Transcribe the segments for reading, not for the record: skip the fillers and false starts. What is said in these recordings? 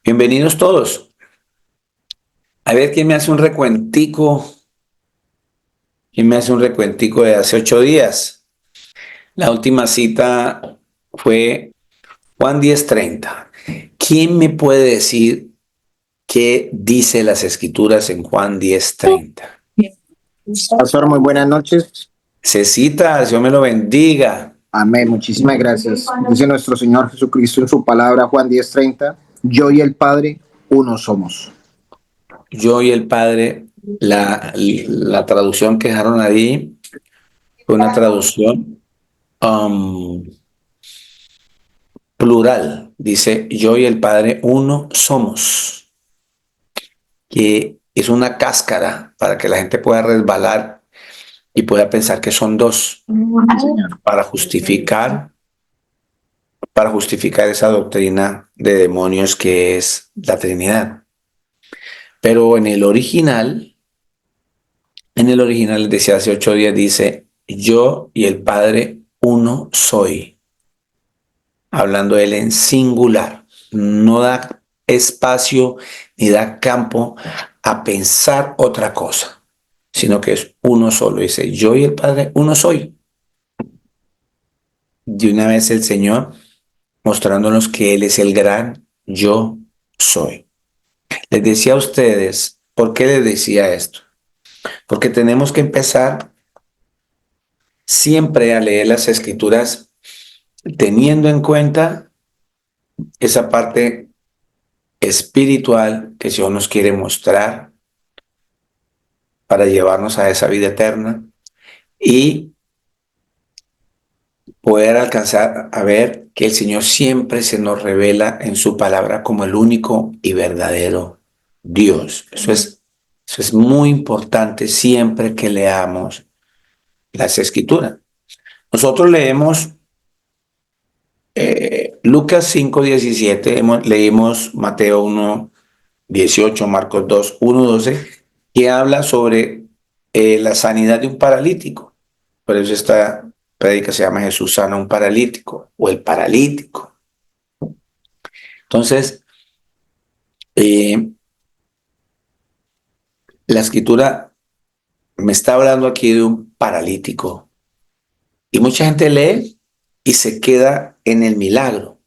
Bienvenidos todos. A ver quién me hace un recuentico. ¿Quién me hace un recuentico de hace 8 días? La última cita fue Juan 10:30. ¿Quién me puede decir qué dice las escrituras en Juan 10:30? Pastor, muy buenas noches. Cecita, Dios me lo bendiga. Amén. Muchísimas gracias. Dice nuestro Señor Jesucristo en su palabra, Juan 10:30, yo y el Padre, uno somos. Yo y el Padre, la traducción que dejaron ahí fue una traducción plural. Dice, yo y el Padre uno somos, que es una cáscara para que la gente pueda resbalar y pueda pensar que son dos, Señor. para justificar esa doctrina de demonios que es la Trinidad. Pero en el original, decía hace 8 días, dice, yo y el Padre uno soy, hablando él en singular. No da espacio ni da campo a pensar otra cosa, sino que es uno solo. Dice, yo y el Padre uno soy. De una vez el Señor mostrándonos que Él es el gran yo soy. Les decía a ustedes, ¿por qué les decía esto? Porque tenemos que empezar siempre a leer las Escrituras teniendo en cuenta esa parte espiritual que Dios nos quiere mostrar para llevarnos a esa vida eterna y poder alcanzar a ver que el Señor siempre se nos revela en su palabra como el único y verdadero Dios. Eso es muy importante siempre que leamos las Escrituras. Nosotros leemos Lucas 5:17, leímos Mateo 1:18, Marcos 2:1-12, que habla sobre la sanidad de un paralítico. Por eso esta prédica se llama Jesús sana a un paralítico o el paralítico. Entonces, la escritura me está hablando aquí de un paralítico y mucha gente lee y se queda en el milagro,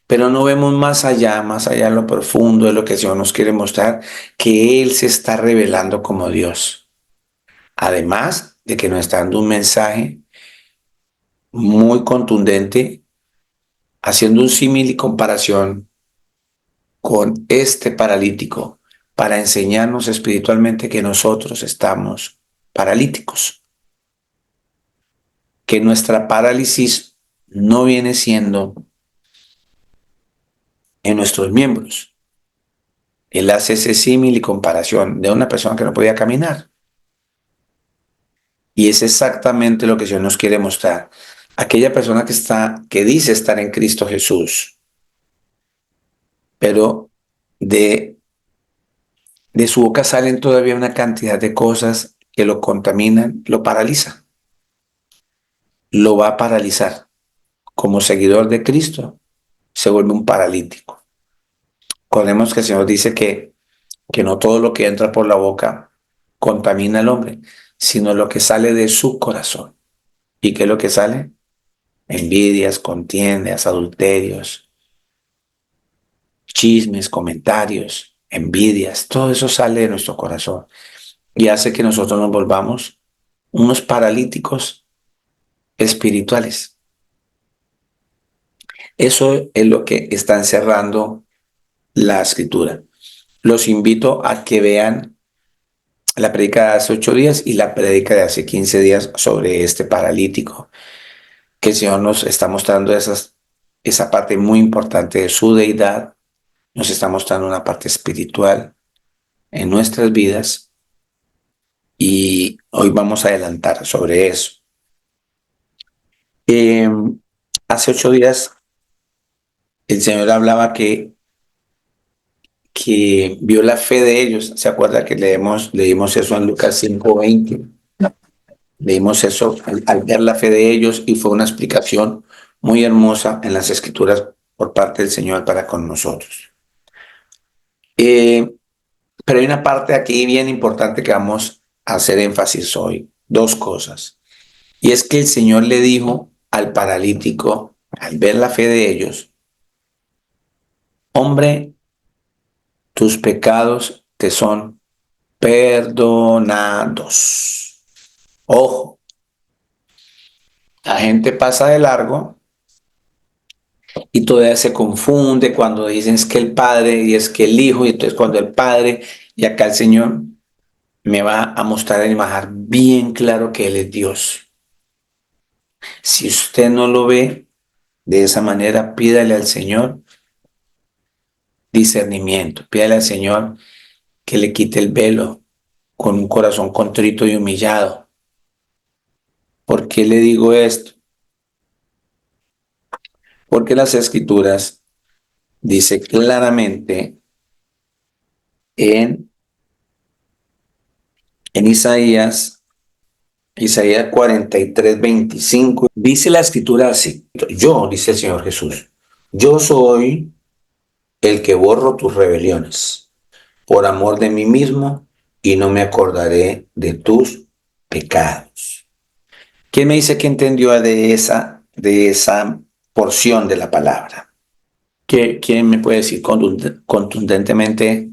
pero no vemos más allá en lo profundo de lo que el Señor nos quiere mostrar, que Él se está revelando como Dios. Además de que nos está dando un mensaje muy contundente, haciendo un símil y comparación con este paralítico para enseñarnos espiritualmente que nosotros estamos paralíticos, que nuestra parálisis no viene siendo en nuestros miembros. Él hace ese símil y comparación de una persona que no podía caminar. Y es exactamente lo que Dios nos quiere mostrar. Aquella persona que dice estar en Cristo Jesús, pero de su boca salen todavía una cantidad de cosas que lo contaminan, lo paralizan. Lo va a paralizar. Como seguidor de Cristo, se vuelve un paralítico. Recordemos que el Señor dice que no todo lo que entra por la boca contamina al hombre, sino lo que sale de su corazón. ¿Y qué es lo que sale? Envidias, contiendas, adulterios, chismes, comentarios, envidias, todo eso sale de nuestro corazón y hace que nosotros nos volvamos unos paralíticos espirituales. Eso es lo que está encerrando la escritura. Los invito a que vean la predica de hace 8 días y la predica de hace 15 días sobre este paralítico, que el Señor nos está mostrando esa parte muy importante de su deidad, nos está mostrando una parte espiritual en nuestras vidas y hoy vamos a adelantar sobre eso. Hace 8 días el Señor hablaba que vio la fe de ellos. ¿Se acuerda que leímos eso en Lucas 5:20? Leímos eso al ver la fe de ellos y fue una explicación muy hermosa en las Escrituras por parte del Señor para con nosotros. Pero hay una parte aquí bien importante que vamos a hacer énfasis hoy. Dos cosas. Y es que el Señor le dijo al paralítico, al ver la fe de ellos, hombre, tus pecados te son perdonados. Ojo, la gente pasa de largo y todavía se confunde cuando dicen es que el Padre y es que el Hijo, y entonces cuando el Padre y acá el Señor me va a mostrar y bajar bien claro que Él es Dios. Si usted no lo ve de esa manera, pídale al Señor discernimiento, pídale al Señor que le quite el velo con un corazón contrito y humillado. ¿Por qué le digo esto? Porque las Escrituras dice claramente en Isaías 43:25, dice la Escritura así, yo, dice el Señor Jesús, yo soy el que borro tus rebeliones por amor de mí mismo y no me acordaré de tus pecados. ¿Quién me dice que entendió de esa porción de la palabra? ¿Quién me puede decir contundentemente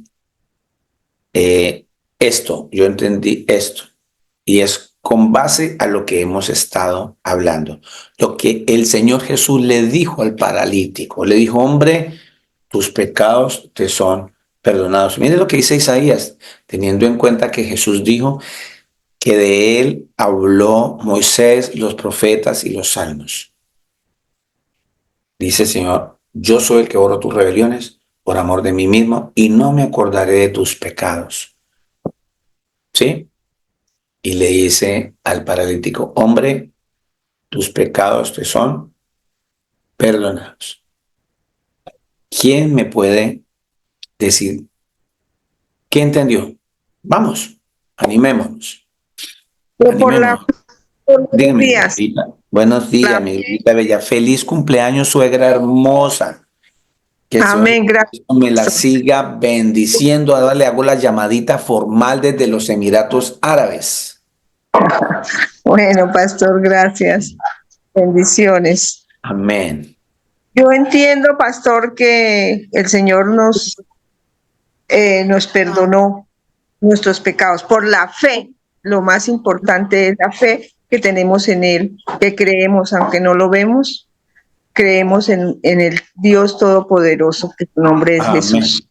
esto? Yo entendí esto. Y es con base a lo que hemos estado hablando. Lo que el Señor Jesús le dijo al paralítico. Le dijo, hombre, tus pecados te son perdonados. Mire lo que dice Isaías, teniendo en cuenta que Jesús dijo que de él habló Moisés, los profetas y los salmos. Dice el Señor, yo soy el que borro tus rebeliones por amor de mí mismo y no me acordaré de tus pecados. ¿Sí? Y le dice al paralítico, hombre, tus pecados te son perdonados. ¿Quién me puede decir qué entendió? Vamos, animémonos. Por la Animémonos. Dígame, días. buenos días, La mi Lilita Bella. Feliz cumpleaños, suegra hermosa. Que el Señor Amén, gracias. me la siga bendiciendo. Ahora le hago la llamadita formal desde los Emiratos Árabes. Bueno, pastor, gracias. Bendiciones. Amén. Yo entiendo, pastor, que el Señor nos perdonó nuestros pecados por la fe. Lo más importante es la fe que tenemos en Él, que creemos, aunque no lo vemos, creemos en el Dios Todopoderoso, que su nombre es Amén. Jesús.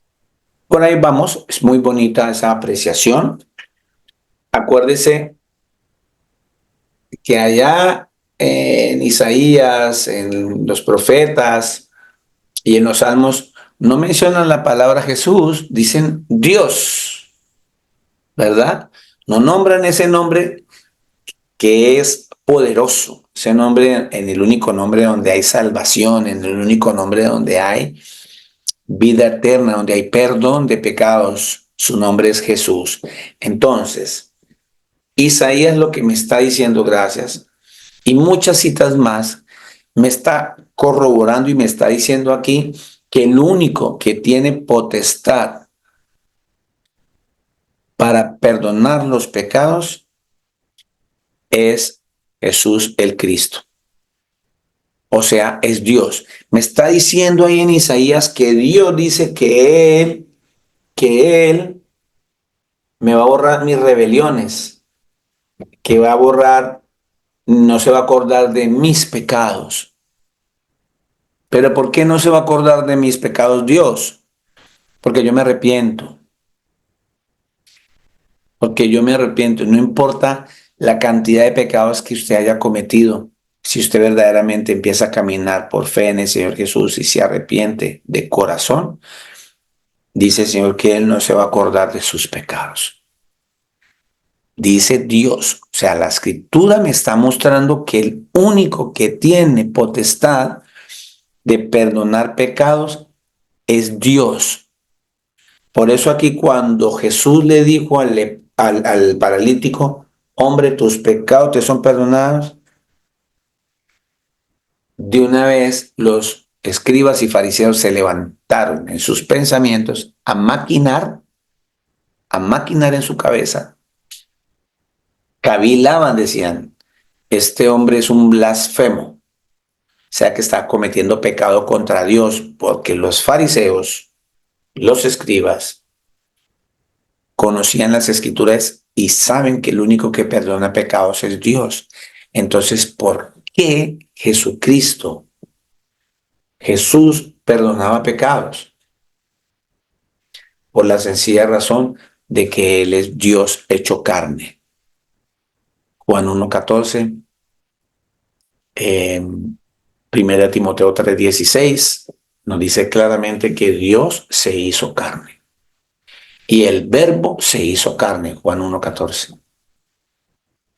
Por ahí vamos. Es muy bonita esa apreciación. Acuérdese que allá en Isaías, en los profetas y en los salmos, no mencionan la palabra Jesús, dicen Dios, ¿verdad? No nombran ese nombre que es poderoso, ese nombre en el único nombre donde hay salvación, en el único nombre donde hay vida eterna, donde hay perdón de pecados. Su nombre es Jesús. Entonces, Isaías lo que me está diciendo, gracias, y muchas citas más, me está corroborando y me está diciendo aquí que el único que tiene potestad para perdonar los pecados es Jesús el Cristo. O sea, es Dios. Me está diciendo ahí en Isaías que Dios dice que Él me va a borrar mis rebeliones, que va a borrar, no se va a acordar de mis pecados. Pero ¿por qué no se va a acordar de mis pecados Dios? Porque yo me arrepiento. Porque yo me arrepiento. No importa la cantidad de pecados que usted haya cometido. Si usted verdaderamente empieza a caminar por fe en el Señor Jesús y se arrepiente de corazón, dice el Señor que Él no se va a acordar de sus pecados. Dice Dios. O sea, la Escritura me está mostrando que el único que tiene potestad de perdonar pecados es Dios. Por eso aquí cuando Jesús le dijo al paralítico, hombre, tus pecados te son perdonados, de una vez los escribas y fariseos se levantaron en sus pensamientos a maquinar en su cabeza. Cavilaban, decían, este hombre es un blasfemo, o sea que está cometiendo pecado contra Dios, porque los fariseos, los escribas, conocían las escrituras y saben que el único que perdona pecados es Dios. Entonces, ¿por qué Jesús perdonaba pecados? Por la sencilla razón de que Él es Dios hecho carne. Juan 1:14, 1 Timoteo 3:16, nos dice claramente que Dios se hizo carne. Y el verbo se hizo carne, Juan 1:14.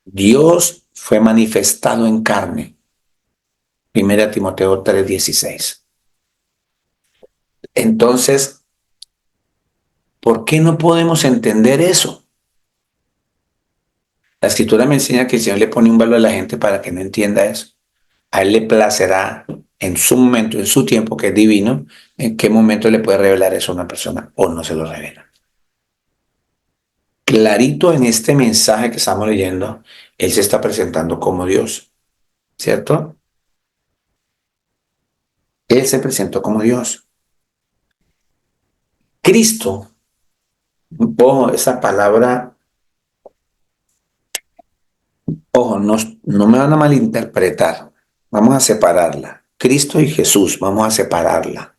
Dios fue manifestado en carne, 1 Timoteo 3:16. Entonces, ¿por qué no podemos entender eso? La escritura me enseña que el Señor le pone un valor a la gente para que no entienda eso. A Él le placerá en su momento, en su tiempo, que es divino, en qué momento le puede revelar eso a una persona o no se lo revela. Clarito en este mensaje que estamos leyendo, Él se está presentando como Dios, ¿cierto? Él se presentó como Dios. Cristo, ojo, esa palabra, ojo, no me van a malinterpretar. Vamos a separarla. Cristo y Jesús, vamos a separarla.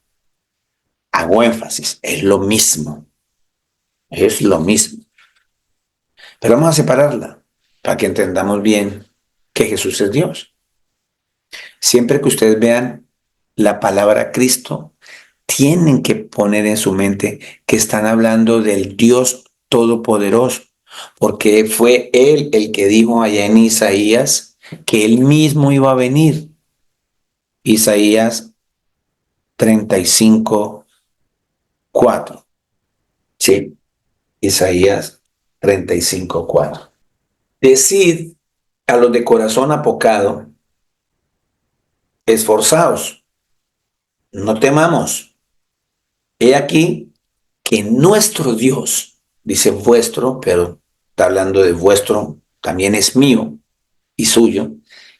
Hago énfasis, es lo mismo. Es lo mismo. Pero vamos a separarla para que entendamos bien que Jesús es Dios. Siempre que ustedes vean la palabra Cristo, tienen que poner en su mente que están hablando del Dios Todopoderoso, porque fue Él el que dijo allá en Isaías que Él mismo iba a venir. Isaías 35:4. Sí, Isaías 35:4. Decid a los de corazón apocado, esforzaos, no temamos. He aquí que nuestro Dios, dice vuestro, pero está hablando de vuestro, también es mío y suyo,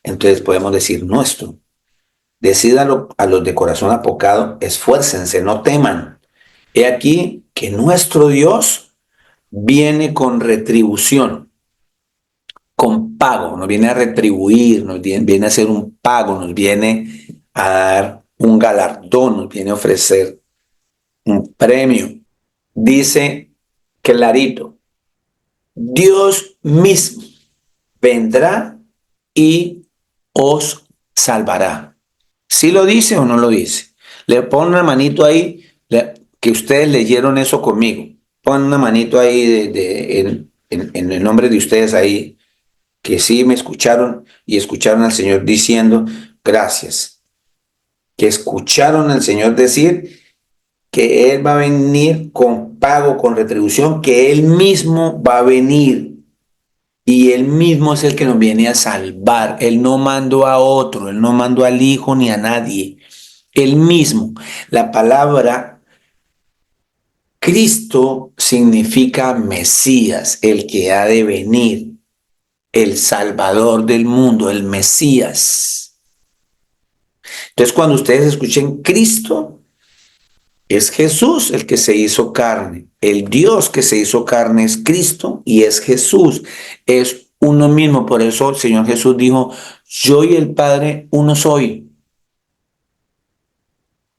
entonces podemos decir nuestro. Decídalo a los de corazón apocado, esfuércense, no teman. He aquí que nuestro Dios viene con retribución, con pago, nos viene a retribuir, viene a hacer un pago, nos viene a dar un galardón, nos viene a ofrecer un premio. Dice clarito, Dios mismo vendrá y os salvará. ¿Sí lo dice o no lo dice? Le ponen una manito ahí, que ustedes leyeron eso conmigo. Ponen una manito ahí en el nombre de ustedes ahí, que sí me escucharon y escucharon al Señor diciendo, gracias. Que escucharon al Señor decir que Él va a venir con pago, con retribución, que Él mismo va a venir. Y Él mismo es el que nos viene a salvar. Él no mandó a otro, Él no mandó al Hijo ni a nadie. Él mismo. La palabra Cristo significa Mesías, el que ha de venir, el Salvador del mundo, el Mesías. Entonces, cuando ustedes escuchen Cristo, es Jesús el que se hizo carne. El Dios que se hizo carne es Cristo y es Jesús. Es uno mismo. Por eso el Señor Jesús dijo, yo y el Padre uno soy.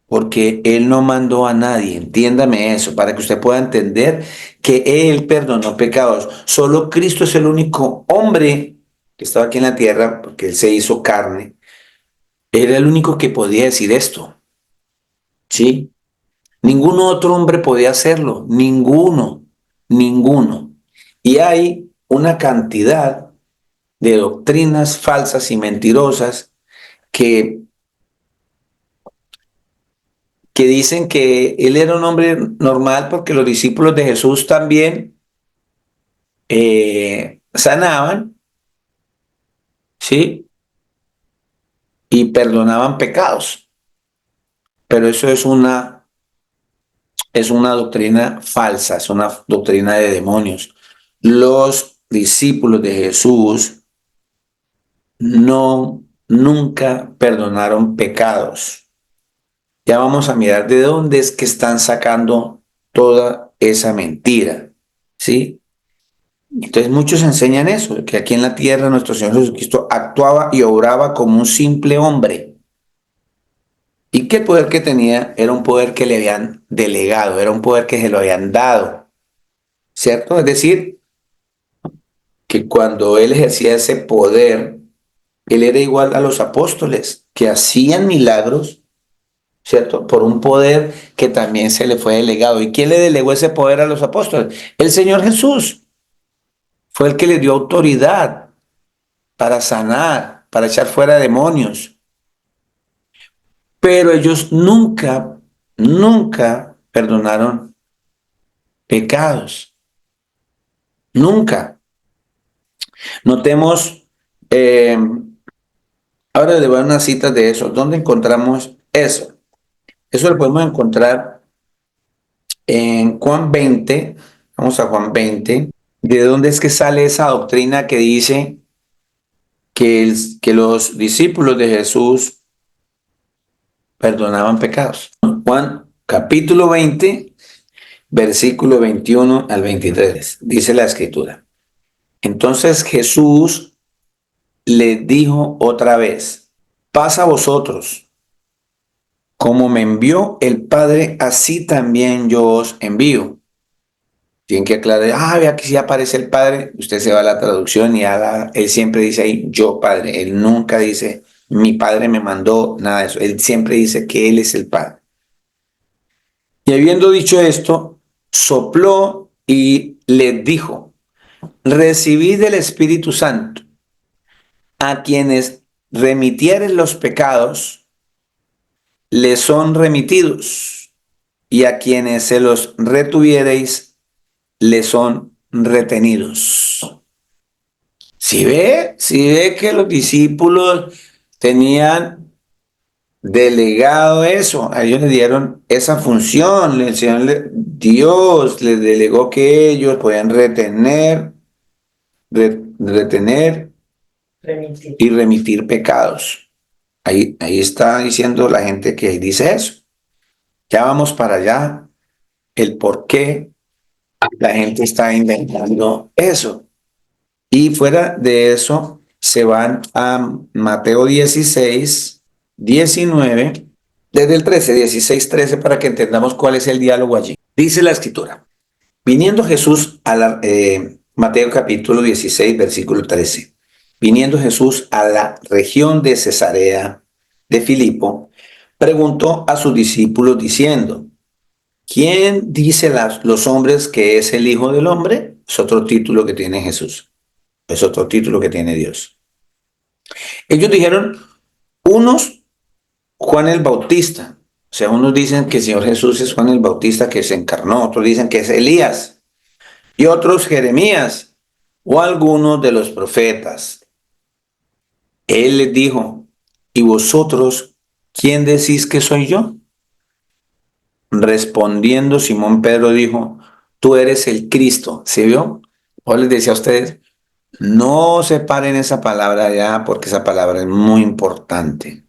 Porque Él no mandó a nadie. Entiéndame eso, para que usted pueda entender que Él perdonó pecados. Solo Cristo es el único hombre que estaba aquí en la tierra, porque Él se hizo carne. Era el único que podía decir esto. ¿Sí? Ningún otro hombre podía hacerlo, ninguno. Y hay una cantidad de doctrinas falsas y mentirosas que dicen que él era un hombre normal porque los discípulos de Jesús también sanaban, ¿sí? Y perdonaban pecados. Pero eso es una doctrina falsa, es una doctrina de demonios. Los discípulos de Jesús nunca perdonaron pecados. Ya vamos a mirar de dónde es que están sacando toda esa mentira, ¿sí? Entonces muchos enseñan eso, que aquí en la tierra nuestro Señor Jesucristo actuaba y obraba como un simple hombre. Y que el poder que tenía era un poder que le habían delegado, era un poder que se lo habían dado, ¿cierto? Es decir, que cuando él ejercía ese poder, él era igual a los apóstoles, que hacían milagros, ¿cierto? Por un poder que también se le fue delegado. ¿Y quién le delegó ese poder a los apóstoles? El Señor Jesús. Fue el que le dio autoridad para sanar, para echar fuera demonios. Pero ellos nunca perdonaron pecados. Nunca. Notemos, ahora le voy a dar unas citas de eso. ¿Dónde encontramos eso? Eso lo podemos encontrar en Juan 20. Vamos a Juan 20. ¿De dónde es que sale esa doctrina que dice que los discípulos de Jesús perdonaban pecados? Juan capítulo 20, versículo 21 al 23. Dice la escritura. Entonces Jesús les dijo otra vez, pasa a vosotros. Como me envió el Padre, así también yo os envío. Tienen que aclarar, vea que si aparece el Padre, usted se va a la traducción y él siempre dice ahí, yo Padre. Él nunca dice, mi Padre me mandó, nada de eso. Él siempre dice que Él es el Padre. Y habiendo dicho esto, sopló y les dijo, recibid el Espíritu Santo. A quienes remitieren los pecados, les son remitidos, y a quienes se los retuviereis, les son retenidos. Si ve que los discípulos tenían delegado eso, a ellos les dieron esa función, Dios les delegó que ellos podían retener y remitir pecados. Ahí está diciendo la gente que dice eso. Ya vamos para allá, el por qué la gente está inventando eso. Y fuera de eso, se van a Mateo 16, 19, desde el 13, 16, 13, para que entendamos cuál es el diálogo allí. Dice la escritura, viniendo Jesús a Mateo capítulo 16, versículo 13. Viniendo Jesús a la región de Cesarea de Filipo, preguntó a sus discípulos diciendo, ¿quién dice los hombres que es el Hijo del Hombre? Es otro título que tiene Jesús. Es otro título que tiene Dios. Ellos dijeron, unos Juan el Bautista. O sea, unos dicen que el Señor Jesús es Juan el Bautista que se encarnó. Otros dicen que es Elías. Y otros Jeremías o algunos de los profetas. Él les dijo, ¿y vosotros quién decís que soy yo? Respondiendo Simón Pedro dijo, tú eres el Cristo. ¿Se vio? O les decía a ustedes, no separen esa palabra ya porque esa palabra es muy importante.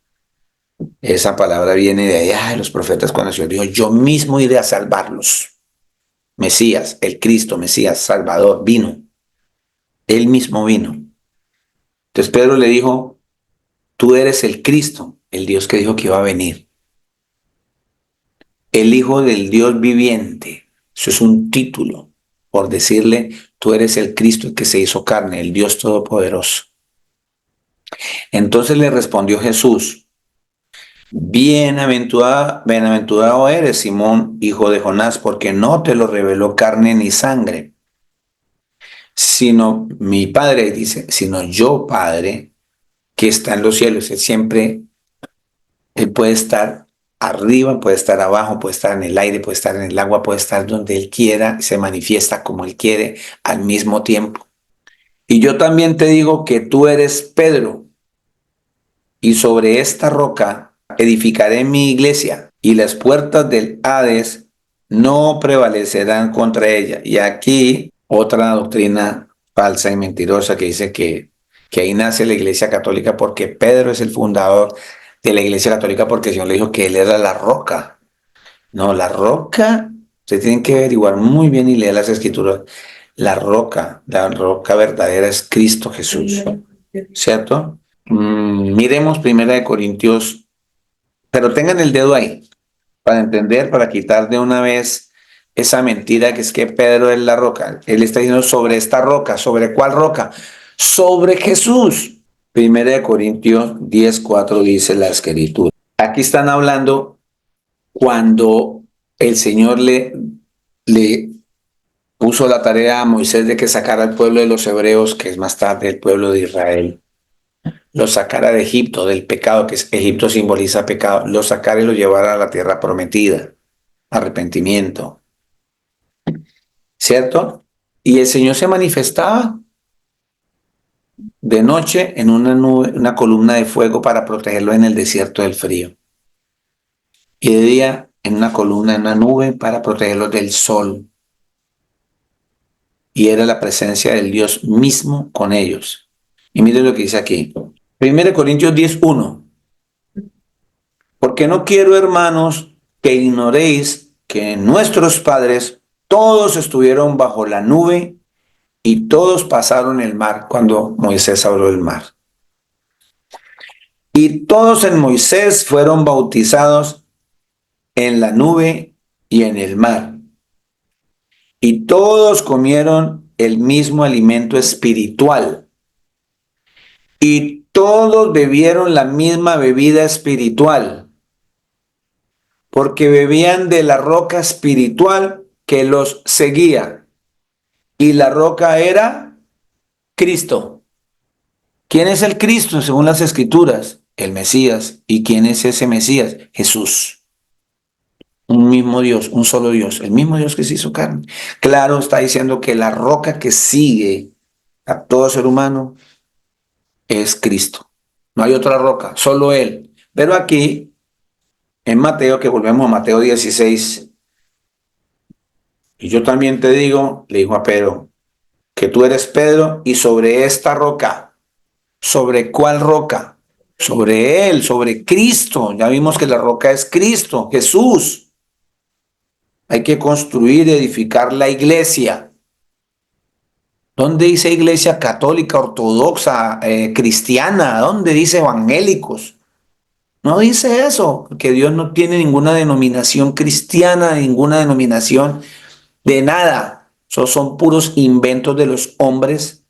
Esa palabra viene de allá de los profetas cuando el Señor dijo, yo mismo iré a salvarlos. Mesías, el Cristo, Mesías, Salvador, vino. Él mismo vino. Entonces Pedro le dijo, tú eres el Cristo, el Dios que dijo que iba a venir. El Hijo del Dios viviente. Eso es un título por decirle, tú eres el Cristo el que se hizo carne, el Dios Todopoderoso. Entonces le respondió Jesús, bienaventurado eres, Simón, hijo de Jonás, porque no te lo reveló carne ni sangre, sino mi Padre, dice, sino yo, Padre, que está en los cielos. Él puede estar arriba, puede estar abajo, puede estar en el aire, puede estar en el agua, puede estar donde Él quiera, se manifiesta como Él quiere al mismo tiempo. Y yo también te digo que tú eres Pedro, y sobre esta roca edificaré mi iglesia, y las puertas del Hades no prevalecerán contra ella. Y aquí otra doctrina falsa y mentirosa que dice que ahí nace la Iglesia Católica porque Pedro es el fundador de la Iglesia Católica porque el Señor le dijo que él era la roca. No, la roca, ustedes tienen que averiguar muy bien y leer las Escrituras. La roca verdadera es Cristo Jesús, ¿cierto? Miremos 1 Corintios, pero tengan el dedo ahí para entender, para quitar de una vez esa mentira que es que Pedro es la roca. Él está diciendo sobre esta roca. ¿Sobre cuál roca? Sobre Jesús. 1 Corintios 10:4 dice la Escritura. Aquí están hablando cuando el Señor le puso la tarea a Moisés de que sacara al pueblo de los hebreos, que es más tarde el pueblo de Israel, lo sacara de Egipto, del pecado, que es Egipto simboliza pecado, lo sacara y lo llevara a la tierra prometida, arrepentimiento, ¿cierto? Y el Señor se manifestaba de noche en una nube, una columna de fuego para protegerlo en el desierto del frío. Y de día en una columna, en una nube para protegerlo del sol. Y era la presencia del Dios mismo con ellos. Y miren lo que dice aquí. 1 Corintios 10:1. Porque no quiero, hermanos, que ignoréis que nuestros padres todos estuvieron bajo la nube y todos pasaron el mar cuando Moisés abrió el mar. Y todos en Moisés fueron bautizados en la nube y en el mar. Y todos comieron el mismo alimento espiritual. Y todos bebieron la misma bebida espiritual, porque bebían de la roca espiritual que los seguía. Y la roca era Cristo. ¿Quién es el Cristo según las Escrituras? El Mesías. ¿Y quién es ese Mesías? Jesús. Un mismo Dios, un solo Dios, el mismo Dios que se hizo carne. Claro, está diciendo que la roca que sigue a todo ser humano es Cristo. No hay otra roca, solo Él. Pero aquí, en Mateo, que volvemos a Mateo 16, y yo también te digo, le dijo a Pedro, que tú eres Pedro y sobre esta roca. ¿Sobre cuál roca? Sobre Él, sobre Cristo. Ya vimos que la roca es Cristo, Jesús. Hay que construir y edificar la iglesia. ¿Dónde dice iglesia católica, ortodoxa, cristiana? ¿Dónde dice evangélicos? No dice eso, porque Dios no tiene ninguna denominación cristiana, ninguna denominación de nada. Esos son puros inventos de los hombres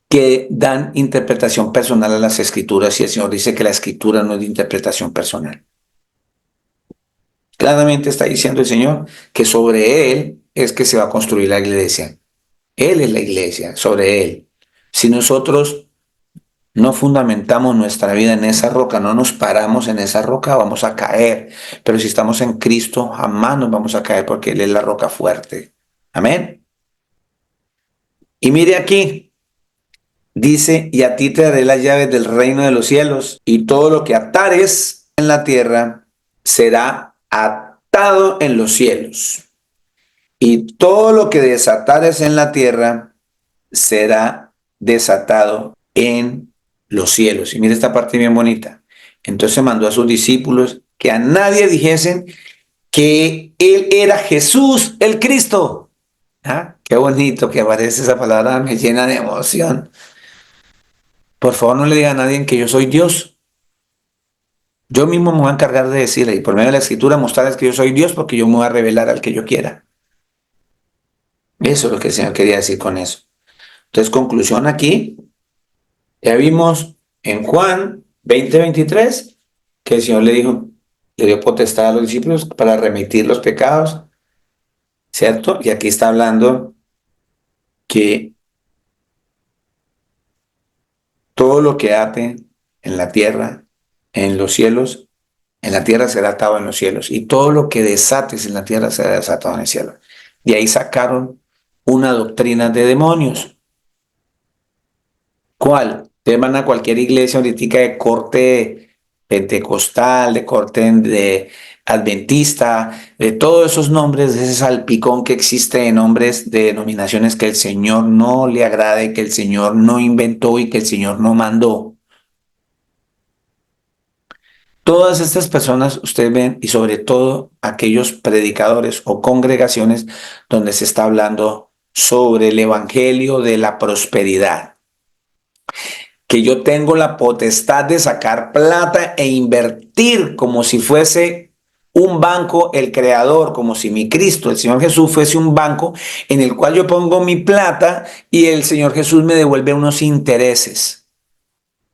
que dan interpretación personal a las escrituras y el Señor dice que la escritura no es de interpretación personal. Claramente está diciendo el Señor que sobre Él es que se va a construir la iglesia. Él es la iglesia, sobre Él. Si nosotros no fundamentamos nuestra vida en esa roca, no nos paramos en esa roca, vamos a caer. Pero si estamos en Cristo, jamás nos vamos a caer porque Él es la roca fuerte. Amén. Y mire aquí, dice, y a ti te daré las llaves del reino de los cielos, y todo lo que atares en la tierra será atado en los cielos. Y todo lo que desatares en la tierra será desatado en los cielos. Y mire esta parte bien bonita. Entonces mandó a sus discípulos que a nadie dijesen que Él era Jesús, el Cristo. ¿Ah? Qué bonito que aparece esa palabra, me llena de emoción. Por favor, no le diga a nadie que yo soy Dios. Yo mismo me voy a encargar de decirle, y por medio de la escritura mostrarles que yo soy Dios, porque yo me voy a revelar al que yo quiera. Eso es lo que el Señor quería decir con eso. Entonces, conclusión aquí, ya vimos en Juan 20:23 que el Señor le dijo, le dio potestad a los discípulos para remitir los pecados, ¿cierto? Y aquí está hablando que todo lo que ate en la tierra, en los cielos, en la tierra será atado en los cielos, y todo lo que desates en la tierra será desatado en el cielo. De ahí sacaron una doctrina de demonios. ¿Cuál? Te van a cualquier iglesia ahorita de corte pentecostal, de corte de adventista, de todos esos nombres, de ese salpicón que existe de nombres de denominaciones que el Señor no le agrade, que el Señor no inventó y que el Señor no mandó. Todas estas personas, ustedes ven, y sobre todo aquellos predicadores o congregaciones donde se está hablando sobre el evangelio de la prosperidad, que yo tengo la potestad de sacar plata e invertir como si fuese un banco, el creador, como si mi Cristo, el Señor Jesús, fuese un banco en el cual yo pongo mi plata y el Señor Jesús me devuelve unos intereses.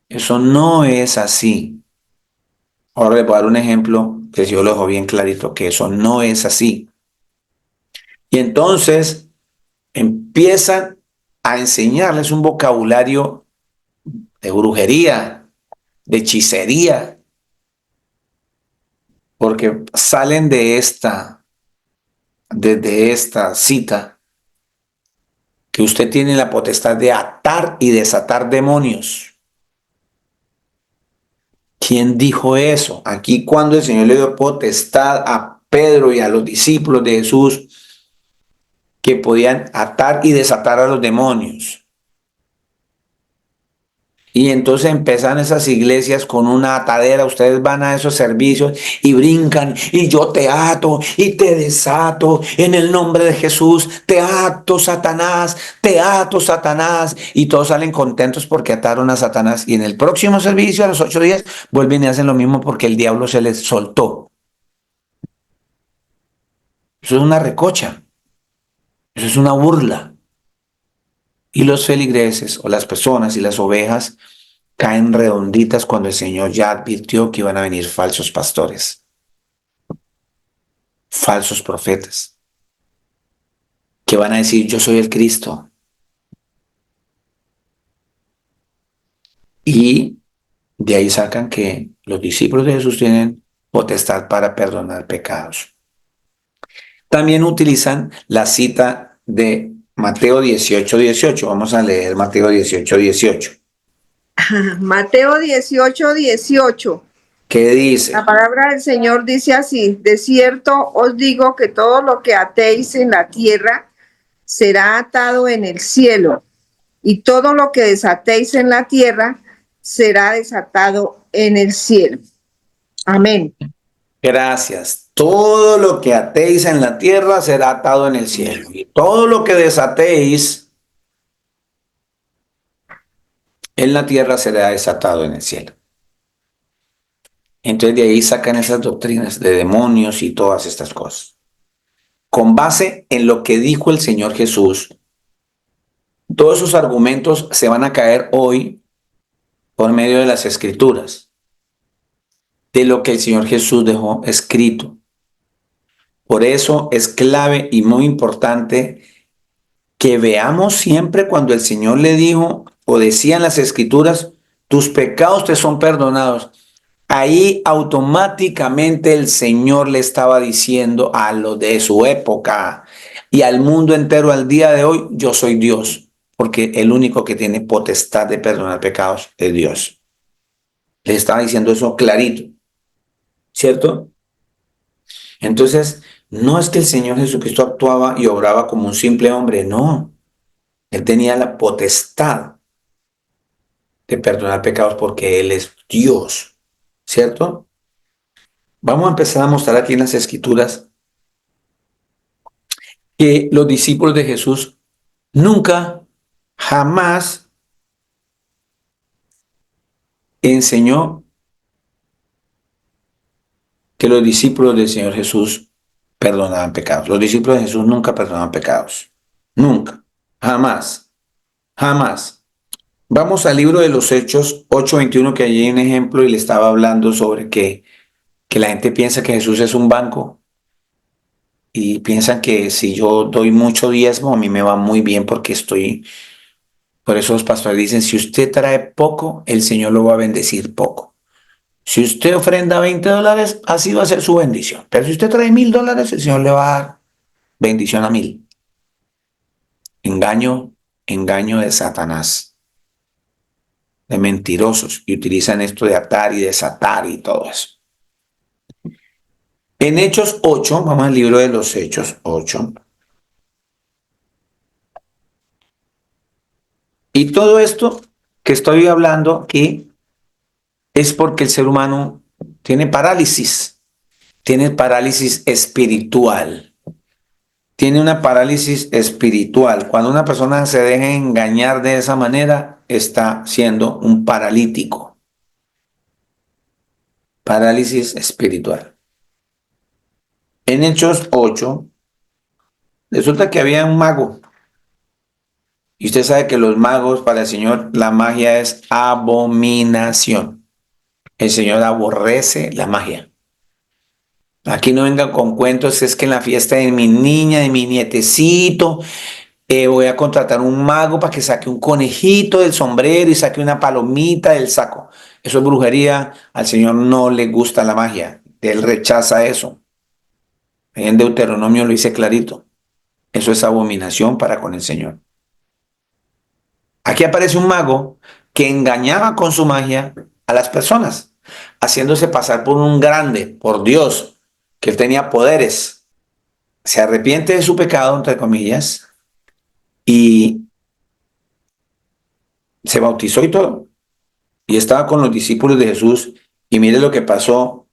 Eso no es así. Ahora les voy a dar un ejemplo que yo lo dejo bien clarito, que eso no es así. Y entonces empiezan a enseñarles un vocabulario de brujería, de hechicería, porque salen desde esta cita, que usted tiene la potestad de atar y desatar demonios. ¿Quién dijo eso? Aquí cuando el Señor le dio potestad a Pedro y a los discípulos de Jesús, que podían atar y desatar a los demonios. Y entonces empiezan esas iglesias con una atadera, ustedes van a esos servicios y brincan y yo te ato y te desato en el nombre de Jesús, te ato Satanás y todos salen contentos porque ataron a Satanás y en el próximo servicio a los 8 días vuelven y hacen lo mismo porque el diablo se les soltó. Eso es una recocha, eso es una burla. Y los feligreses o las personas y las ovejas caen redonditas cuando el Señor ya advirtió que iban a venir falsos pastores, falsos profetas, que van a decir yo soy el Cristo. Y de ahí sacan que los discípulos de Jesús tienen potestad para perdonar pecados. También utilizan la cita de Mateo 18:18. Vamos a leer Mateo 18:18. Mateo 18:18. ¿Qué dice? La palabra del Señor dice así: de cierto os digo que todo lo que atéis en la tierra será atado en el cielo, y todo lo que desatéis en la tierra será desatado en el cielo. Amén. Gracias. Todo lo que atéis en la tierra será atado en el cielo. Y todo lo que desatéis en la tierra será desatado en el cielo. Entonces de ahí sacan esas doctrinas de demonios y todas estas cosas. Con base en lo que dijo el Señor Jesús, todos esos argumentos se van a caer hoy por medio de las Escrituras, de lo que el Señor Jesús dejó escrito. Por eso es clave y muy importante que veamos siempre cuando el Señor le dijo o decía en las Escrituras, tus pecados te son perdonados. Ahí automáticamente el Señor le estaba diciendo a los de su época y al mundo entero al día de hoy, yo soy Dios, porque el único que tiene potestad de perdonar pecados es Dios. Le estaba diciendo eso clarito, ¿cierto? Entonces, no es que el Señor Jesucristo actuaba y obraba como un simple hombre, no. Él tenía la potestad de perdonar pecados porque Él es Dios, ¿cierto? Vamos a empezar a mostrar aquí en las Escrituras que los discípulos de Jesús nunca, jamás enseñó que los discípulos del Señor Jesús perdonaban pecados. Los discípulos de Jesús nunca perdonaban pecados. Nunca. Jamás. Jamás. Vamos al libro de los Hechos 8:21, que allí hay un ejemplo y le estaba hablando sobre que la gente piensa que Jesús es un banco y piensan que si yo doy mucho diezmo, a mí me va muy bien porque estoy... Por eso los pastores dicen, si usted trae poco, el Señor lo va a bendecir poco. Si usted ofrenda $20, así va a ser su bendición. Pero si usted trae $1,000, el Señor le va a dar bendición a 1,000. Engaño, engaño de Satanás. de mentirosos, y utilizan esto de atar y desatar y todo eso. En Hechos 8, vamos al libro de los Hechos 8. Y todo esto que estoy hablando aquí es porque el ser humano tiene parálisis espiritual. Tiene una parálisis espiritual. Cuando una persona se deja engañar de esa manera, está siendo un paralítico. Parálisis espiritual. En Hechos 8, resulta que había un mago. Y usted sabe que los magos, para el Señor, la magia es abominación. El Señor aborrece la magia. Aquí no vengan con cuentos, es que en la fiesta de mi niña, de mi nietecito, voy a contratar un mago para que saque un conejito del sombrero y saque una palomita del saco. Eso es brujería. Al Señor no le gusta la magia. Él rechaza eso. En Deuteronomio lo dice clarito. Eso es abominación para con el Señor. Aquí aparece un mago que engañaba con su magia a las personas, haciéndose pasar por un grande, por Dios, que él tenía poderes. Se arrepiente de su pecado, entre comillas, y se bautizó y todo. Y estaba con los discípulos de Jesús. Y mire lo que pasó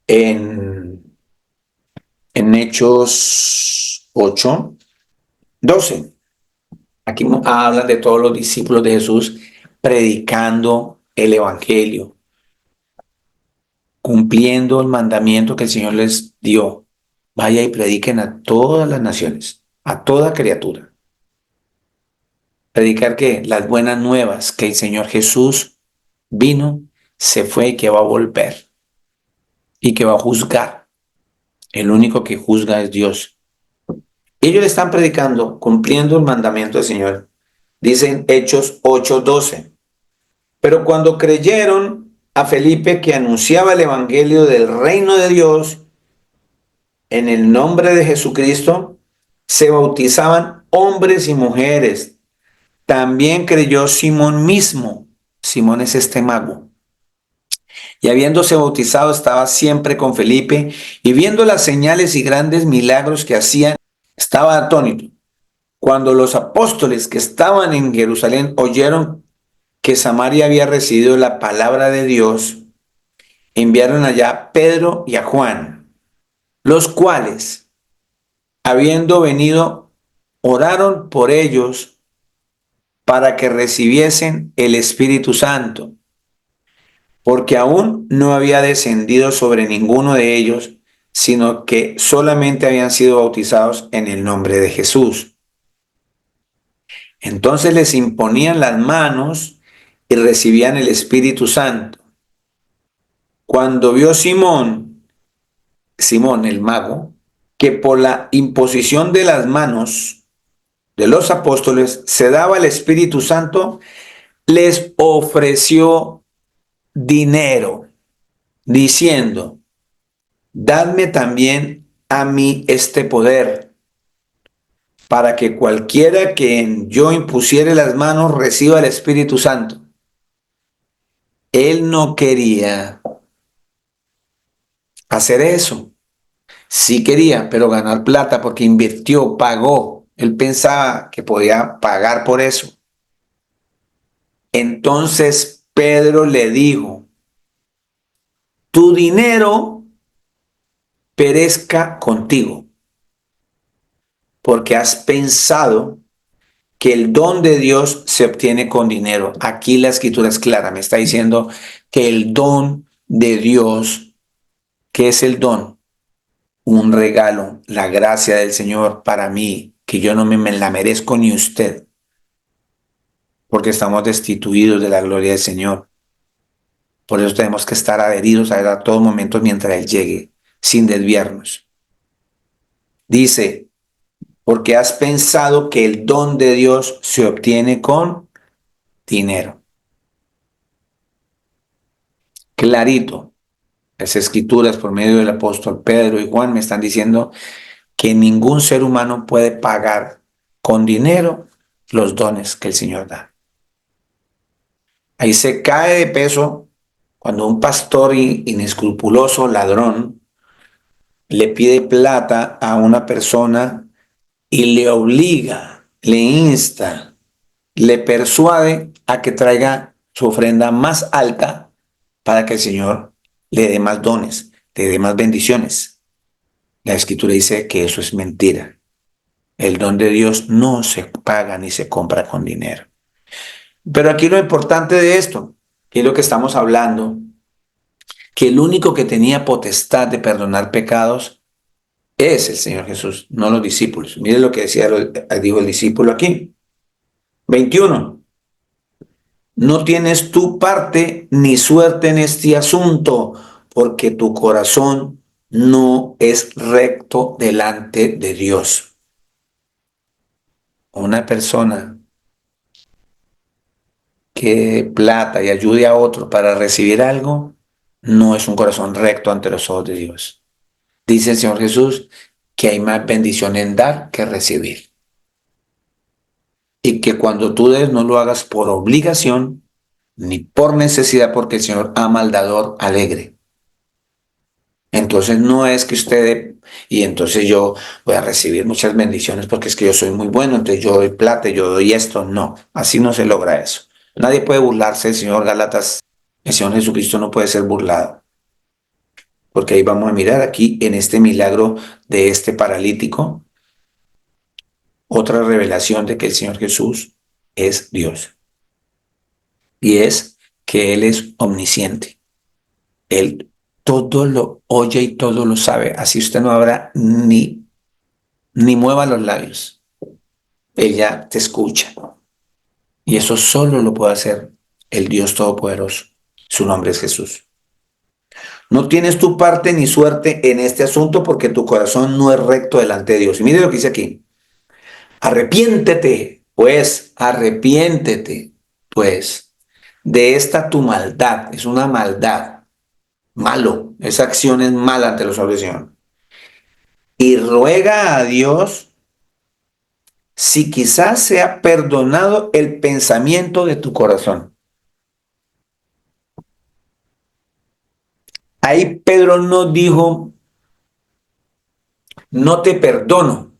en Hechos 8, 12. Aquí hablan de todos los discípulos de Jesús predicando el evangelio, cumpliendo el mandamiento que el Señor les dio. Vaya y prediquen a todas las naciones, a toda criatura. Predicar que las buenas nuevas, que el Señor Jesús vino, se fue y que va a volver y que va a juzgar. El único que juzga es Dios. Ellos le están predicando, cumpliendo el mandamiento del Señor. Dicen Hechos 8:12. Pero cuando creyeron a Felipe, que anunciaba el evangelio del reino de Dios en el nombre de Jesucristo, se bautizaban hombres y mujeres. También creyó Simón mismo. Simón es este mago. Y habiéndose bautizado, estaba siempre con Felipe, y viendo las señales y grandes milagros que hacían, estaba atónito. Cuando los apóstoles que estaban en Jerusalén oyeron que Samaria había recibido la palabra de Dios, enviaron allá a Pedro y a Juan, los cuales, habiendo venido, oraron por ellos para que recibiesen el Espíritu Santo, porque aún no había descendido sobre ninguno de ellos, sino que solamente habían sido bautizados en el nombre de Jesús. Entonces les imponían las manos y recibían el Espíritu Santo. Cuando vio Simón el mago, que por la imposición de las manos de los apóstoles se daba el Espíritu Santo, les ofreció dinero, diciendo: dadme también a mí este poder, para que cualquiera que en yo impusiere las manos reciba el Espíritu Santo. Él no quería hacer eso. Sí quería, pero ganar plata porque invirtió, pagó. Él pensaba que podía pagar por eso. Entonces Pedro le dijo: tu dinero perezca contigo, porque has pensado que el don de Dios se obtiene con dinero. Aquí la escritura es clara, me está diciendo que el don de Dios, ¿qué es el don? Un regalo, la gracia del Señor para mí, que yo no me la merezco ni usted, porque estamos destituidos de la gloria del Señor. Por eso tenemos que estar adheridos a Él a todo momento mientras Él llegue, sin desviarnos. Dice: porque has pensado que el don de Dios se obtiene con dinero. Clarito, las escrituras por medio del apóstol Pedro y Juan me están diciendo que ningún ser humano puede pagar con dinero los dones que el Señor da. Ahí se cae de peso cuando un pastor inescrupuloso, ladrón, le pide plata a una persona y le obliga, le insta, le persuade a que traiga su ofrenda más alta para que el Señor le dé más dones, le dé más bendiciones. La Escritura dice que eso es mentira. El don de Dios no se paga ni se compra con dinero. Pero aquí lo importante de esto, que es lo que estamos hablando, que el único que tenía potestad de perdonar pecados es el Señor Jesús, no los discípulos. Mire lo que dijo el discípulo aquí. 21. No tienes tu parte ni suerte en este asunto, porque tu corazón no es recto delante de Dios. Una persona que plata y ayude a otro para recibir algo, no es un corazón recto ante los ojos de Dios. Dice el Señor Jesús que hay más bendición en dar que recibir. Y que cuando tú des no lo hagas por obligación ni por necesidad, porque el Señor ama al dador alegre. Entonces no es que usted, y entonces yo voy a recibir muchas bendiciones porque es que yo soy muy bueno, entonces yo doy plata, yo doy esto. No, así no se logra eso. Nadie puede burlarse del Señor Gálatas. El Señor Jesucristo no puede ser burlado. Porque ahí vamos a mirar aquí en este milagro de este paralítico, otra revelación de que el Señor Jesús es Dios. Y es que Él es omnisciente. Él todo lo oye y todo lo sabe. Así usted no habrá ni mueva los labios. Ella te escucha. Y eso solo lo puede hacer el Dios Todopoderoso. Su nombre es Jesús. No tienes tu parte ni suerte en este asunto porque tu corazón no es recto delante de Dios. Y mire lo que dice aquí. Arrepiéntete, pues, de esta tu maldad. Es una maldad. Malo. Esa acción es mala ante los ojos del Señor. Y ruega a Dios si quizás sea perdonado el pensamiento de tu corazón. Ahí Pedro no dijo, no te perdono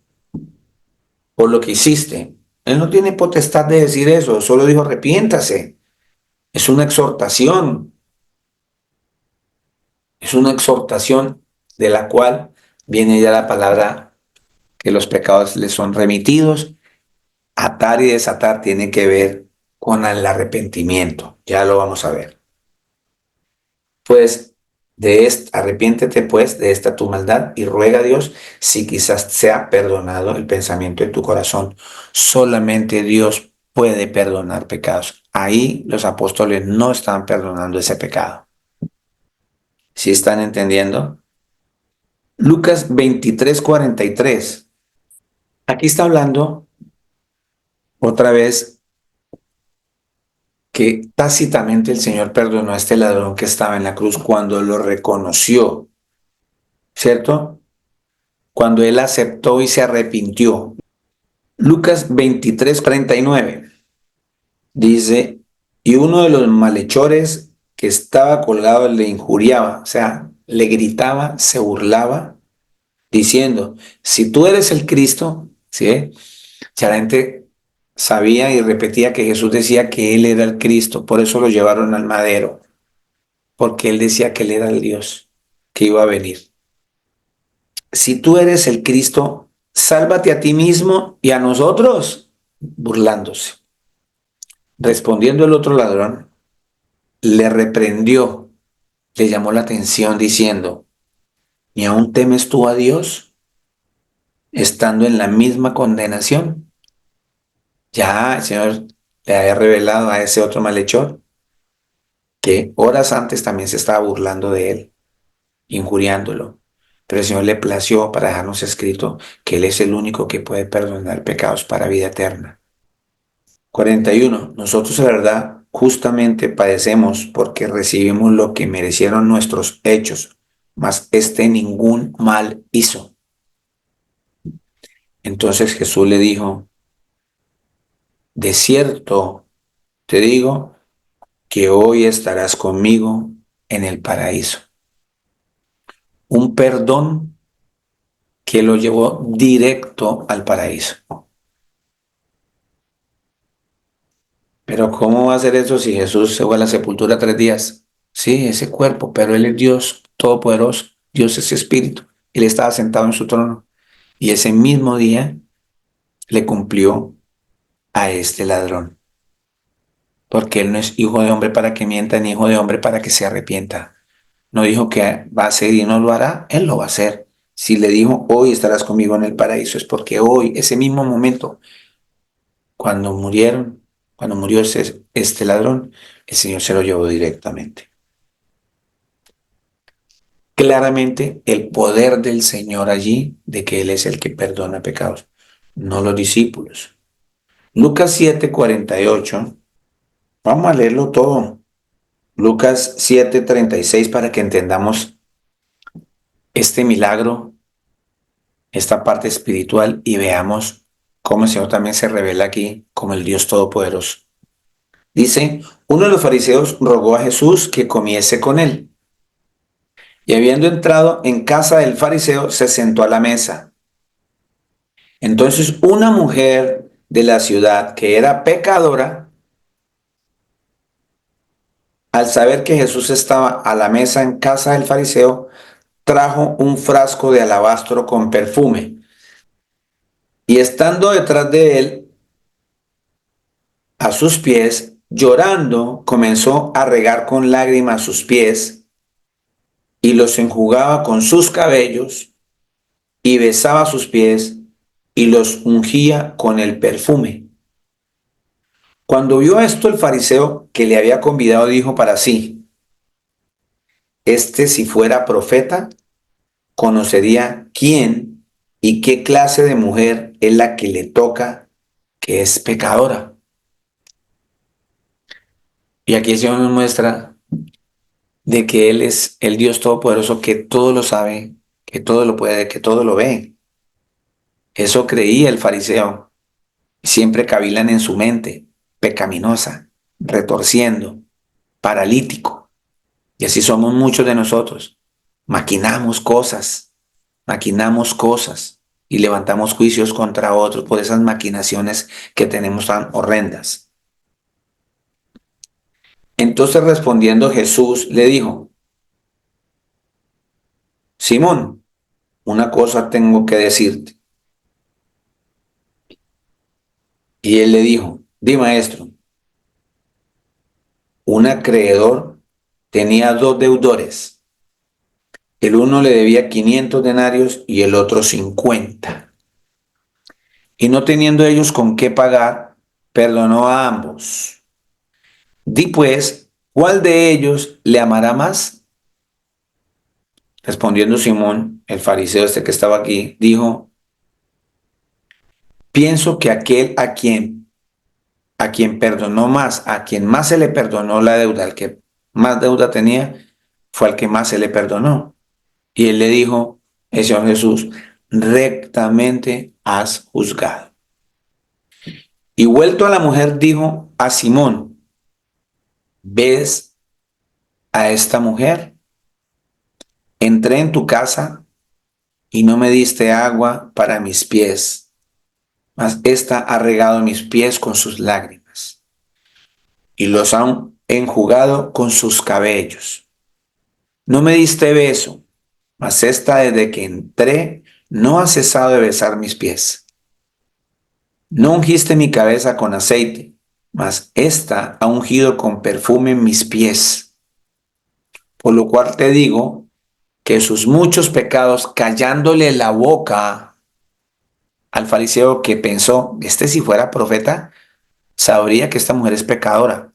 por lo que hiciste. Él no tiene potestad de decir eso, solo dijo arrepiéntase. Es una exhortación. Es una exhortación de la cual viene ya la palabra que los pecados le son remitidos. Atar y desatar tiene que ver con el arrepentimiento. Ya lo vamos a ver. Pues arrepiéntete pues de esta tu maldad y ruega a Dios si quizás sea perdonado el pensamiento de tu corazón. Solamente Dios puede perdonar pecados. Ahí los apóstoles no están perdonando ese pecado. ¿Sí están entendiendo? Lucas 23:43. Aquí está hablando otra vez que tácitamente el Señor perdonó a este ladrón que estaba en la cruz cuando lo reconoció, ¿cierto? Cuando él aceptó y se arrepintió. Lucas 23:39 dice, y uno de los malhechores que estaba colgado le injuriaba, o sea, le gritaba, se burlaba, diciendo, si tú eres el Cristo, ¿sí? Ya la gente sabía y repetía que Jesús decía que él era el Cristo, por eso lo llevaron al madero, porque él decía que él era el Dios que iba a venir. Si tú eres el Cristo, sálvate a ti mismo y a nosotros, burlándose. Respondiendo el otro ladrón, le reprendió, le llamó la atención diciendo, ¿ni aún temes tú a Dios, estando en la misma condenación? Ya el Señor le había revelado a ese otro malhechor que horas antes también se estaba burlando de él, injuriándolo. Pero el Señor le plació para dejarnos escrito que Él es el único que puede perdonar pecados para vida eterna. 41. Nosotros, la verdad, justamente padecemos porque recibimos lo que merecieron nuestros hechos, mas este ningún mal hizo. Entonces Jesús le dijo, de cierto te digo que hoy estarás conmigo en el paraíso. Un perdón que lo llevó directo al paraíso. Pero ¿cómo va a ser eso si Jesús se fue a la sepultura 3 días? Sí, ese cuerpo, pero Él es Dios todopoderoso. Dios es espíritu. Él estaba sentado en su trono. Y ese mismo día le cumplió a este ladrón. Porque Él no es hijo de hombre para que mienta, ni hijo de hombre para que se arrepienta. No dijo que va a hacer y no lo hará. Él lo va a hacer. Si le dijo, hoy estarás conmigo en el paraíso, es porque hoy, ese mismo momento, cuando murió este ladrón, el Señor se lo llevó directamente. Claramente el poder del Señor allí, de que Él es el que perdona pecados, no los discípulos. Lucas 7:48, vamos a leerlo todo. Lucas 7:36 para que entendamos este milagro, esta parte espiritual y veamos cómo el Señor también se revela aquí como el Dios Todopoderoso. Dice, uno de los fariseos rogó a Jesús que comiese con él. Y habiendo entrado en casa del fariseo, se sentó a la mesa. Entonces una mujer de la ciudad que era pecadora, al saber que Jesús estaba a la mesa en casa del fariseo, trajo un frasco de alabastro con perfume. Y estando detrás de él, a sus pies, llorando, comenzó a regar con lágrimas sus pies y los enjugaba con sus cabellos y besaba sus pies y los ungía con el perfume. Cuando vio esto el fariseo que le había convidado, dijo para sí, si fuera profeta, conocería quién y qué clase de mujer es la que le toca, que es pecadora. Y aquí el Señor nos muestra de que Él es el Dios Todopoderoso, que todo lo sabe, que todo lo puede, que todo lo ve. Eso creía el fariseo. Siempre cavilan en su mente, pecaminosa, retorciendo, paralítico. Y así somos muchos de nosotros. Maquinamos cosas y levantamos juicios contra otros por esas maquinaciones que tenemos tan horrendas. Entonces respondiendo Jesús le dijo, Simón, una cosa tengo que decirte. Y él le dijo, di maestro, un acreedor tenía 2 deudores. El uno le debía 500 denarios y el otro 50. Y no teniendo ellos con qué pagar, perdonó a ambos. Di pues, ¿cuál de ellos le amará más? Respondiendo Simón, el fariseo que estaba aquí, dijo, pienso que aquel a quien perdonó más, a quien más se le perdonó la deuda, al que más deuda tenía, fue al que más se le perdonó. Y él le dijo, el Señor Jesús, rectamente has juzgado. Y vuelto a la mujer, dijo a Simón, ¿ves a esta mujer? Entré en tu casa y no me diste agua para mis pies, mas ésta ha regado mis pies con sus lágrimas y los ha enjugado con sus cabellos. No me diste beso, mas ésta desde que entré no ha cesado de besar mis pies. No ungiste mi cabeza con aceite, mas ésta ha ungido con perfume mis pies. Por lo cual te digo que sus muchos pecados, callándole la boca al fariseo que pensó, si fuera profeta, sabría que esta mujer es pecadora.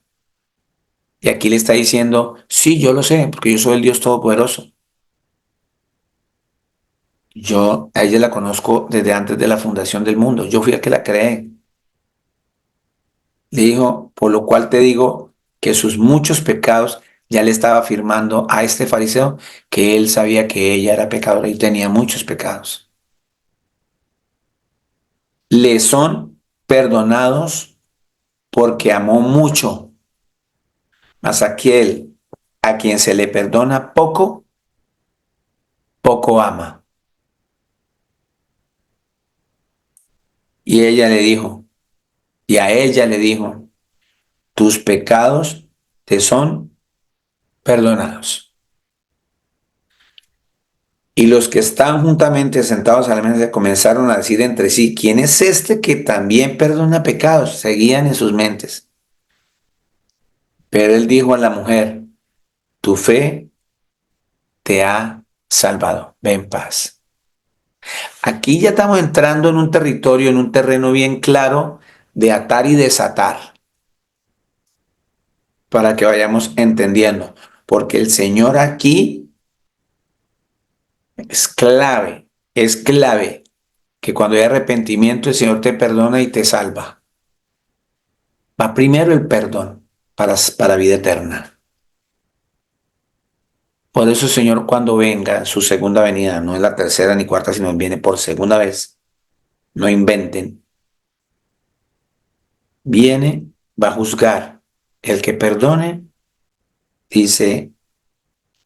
Y aquí le está diciendo, sí, yo lo sé, porque yo soy el Dios Todopoderoso. Yo a ella la conozco desde antes de la fundación del mundo. Yo fui el que la creé. Le dijo, por lo cual te digo que sus muchos pecados, ya le estaba afirmando a este fariseo que él sabía que ella era pecadora y tenía muchos pecados. Le son perdonados porque amó mucho. Mas aquel a quien se le perdona poco, poco ama. Y ella le dijo, y a ella le dijo, tus pecados te son perdonados. Y los que estaban juntamente sentados a la mesa comenzaron a decir entre sí, ¿quién es este que también perdona pecados? Seguían en sus mentes. Pero él dijo a la mujer, tu fe te ha salvado, ve en paz. Aquí ya estamos entrando en un territorio, en un terreno bien claro de atar y desatar, para que vayamos entendiendo, porque el Señor aquí es clave que cuando hay arrepentimiento el Señor te perdona y te salva. Va primero el perdón para vida eterna. Por eso el Señor cuando venga en su segunda venida, no es la tercera ni cuarta, sino viene por segunda vez, no inventen, viene, va a juzgar. El que perdone, dice,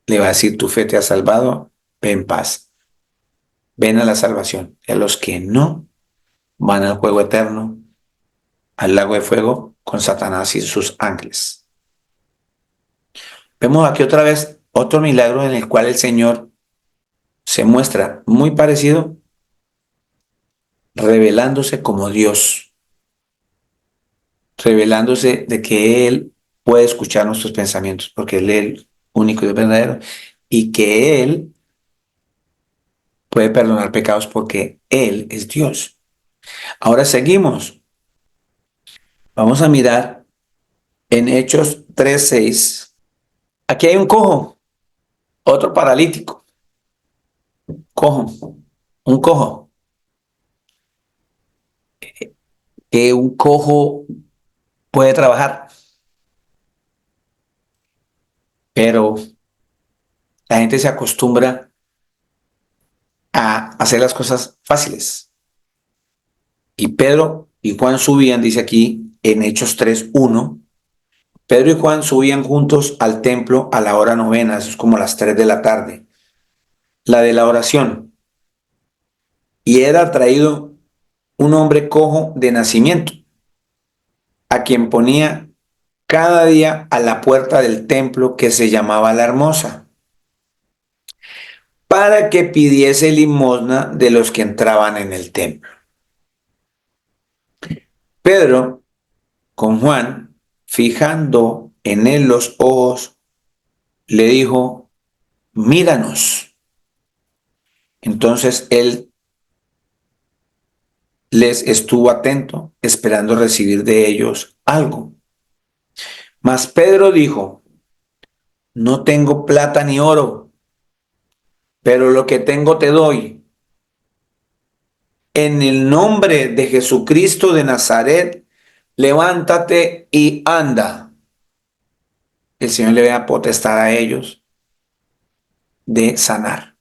le va a decir, tu fe te ha salvado, ve en paz, ven a la salvación. Y a los que no, van al juego eterno, al lago de fuego, con Satanás y sus ángeles. Vemos aquí otra vez otro milagro en el cual el Señor se muestra muy parecido, revelándose como Dios, revelándose de que Él puede escuchar nuestros pensamientos, porque Él es el único Dios verdadero, y que Él puede perdonar pecados porque Él es Dios. Ahora seguimos. Vamos a mirar en Hechos 3:6. Aquí hay un cojo, otro paralítico, cojo, un cojo. Que un cojo puede trabajar, pero la gente se acostumbra a hacer las cosas fáciles. Y Pedro y Juan subían, dice aquí en Hechos 3:1, Pedro y Juan subían juntos al templo a la hora novena, eso es como las 3 de la tarde, la de la oración. Y era traído un hombre cojo de nacimiento, a quien ponía cada día a la puerta del templo que se llamaba La Hermosa, para que pidiese limosna de los que entraban en el templo. Pedro, con Juan, fijando en él los ojos, le dijo, míranos. Entonces él les estuvo atento, esperando recibir de ellos algo. Mas Pedro dijo, no tengo plata ni oro, pero lo que tengo te doy. En el nombre de Jesucristo de Nazaret, levántate y anda. El Señor le da potestad a ellos de sanar.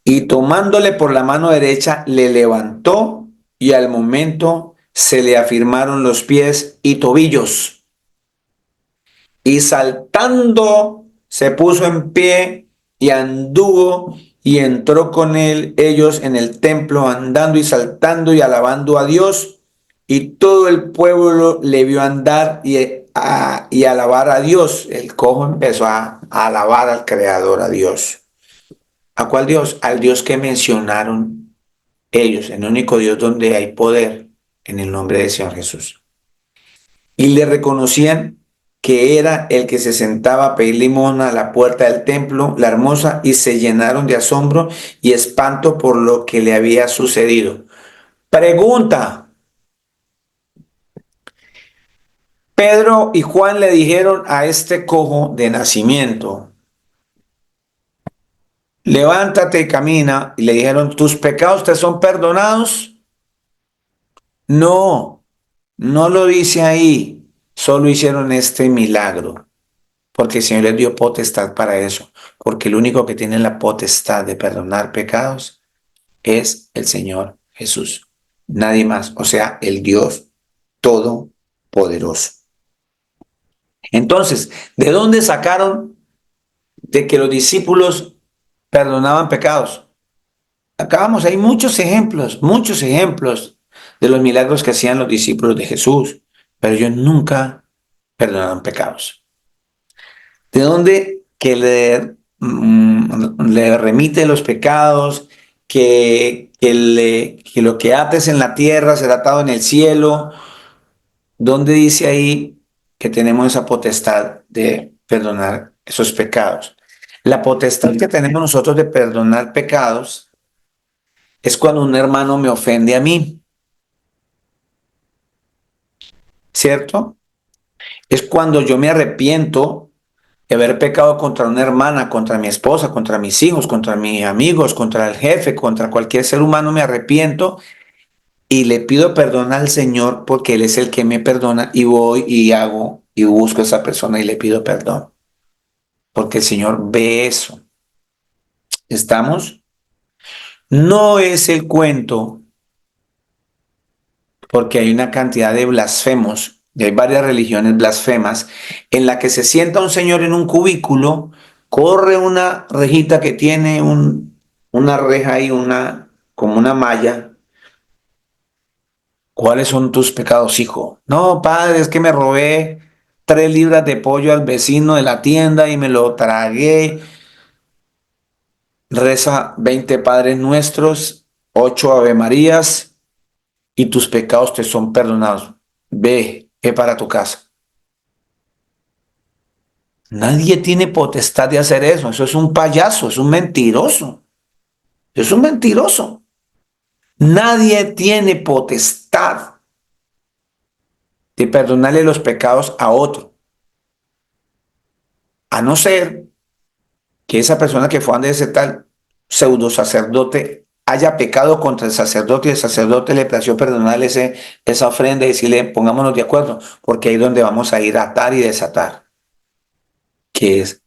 Y tomándole por la mano derecha, le levantó y al momento se le afirmaron los pies y tobillos. Y saltando se puso en pie y anduvo y entró con ellos en el templo, andando y saltando y alabando a Dios. Y todo el pueblo le vio andar y alabar a Dios. El cojo empezó a alabar al Creador, a Dios. ¿A cuál Dios? Al Dios que mencionaron ellos, el único Dios donde hay poder, en el nombre del Señor Jesús. Y le reconocían que era el que se sentaba a pedir limosna a la puerta del templo, La Hermosa, y se llenaron de asombro y espanto por lo que le había sucedido. Pregunta. Pedro y Juan le dijeron a este cojo de nacimiento, levántate y camina, y le dijeron, ¿tus pecados te son perdonados? No, no lo dice ahí, solo hicieron este milagro, porque el Señor les dio potestad para eso, porque el único que tiene la potestad de perdonar pecados es el Señor Jesús, nadie más, o sea, el Dios Todopoderoso. Entonces, ¿de dónde sacaron de que los discípulos perdonaban pecados? Acabamos, hay muchos ejemplos de los milagros que hacían los discípulos de Jesús, pero ellos nunca perdonaban pecados. ¿De dónde que le remite los pecados, que lo que ates en la tierra será atado en el cielo? ¿Dónde dice ahí que tenemos esa potestad de perdonar esos pecados? La potestad que tenemos nosotros de perdonar pecados es cuando un hermano me ofende a mí, ¿cierto? Es cuando yo me arrepiento de haber pecado contra una hermana, contra mi esposa, contra mis hijos, contra mis amigos, contra el jefe, contra cualquier ser humano, me arrepiento y le pido perdón al Señor porque Él es el que me perdona y voy y hago y busco a esa persona y le pido perdón. Porque el Señor ve eso. ¿Estamos? No es el cuento, porque hay una cantidad de blasfemos, y hay varias religiones blasfemas, en la que se sienta un señor en un cubículo, corre una rejita que tiene una reja ahí, como una malla. ¿Cuáles son tus pecados, hijo? No, padre, es que me robé 3 libras de pollo al vecino de la tienda y me lo tragué. Reza 20 Padres Nuestros, 8 Ave Marías y tus pecados te son perdonados. Ve para tu casa. Nadie tiene potestad de hacer eso. Eso es un payaso, es un mentiroso. Es un mentiroso. Nadie tiene potestad de perdonarle los pecados a otro. A no ser que esa persona que fue de ese tal pseudo sacerdote haya pecado contra el sacerdote y el sacerdote le plació perdonarle esa ofrenda y decirle, pongámonos de acuerdo, porque ahí es donde vamos a ir a atar y desatar, que es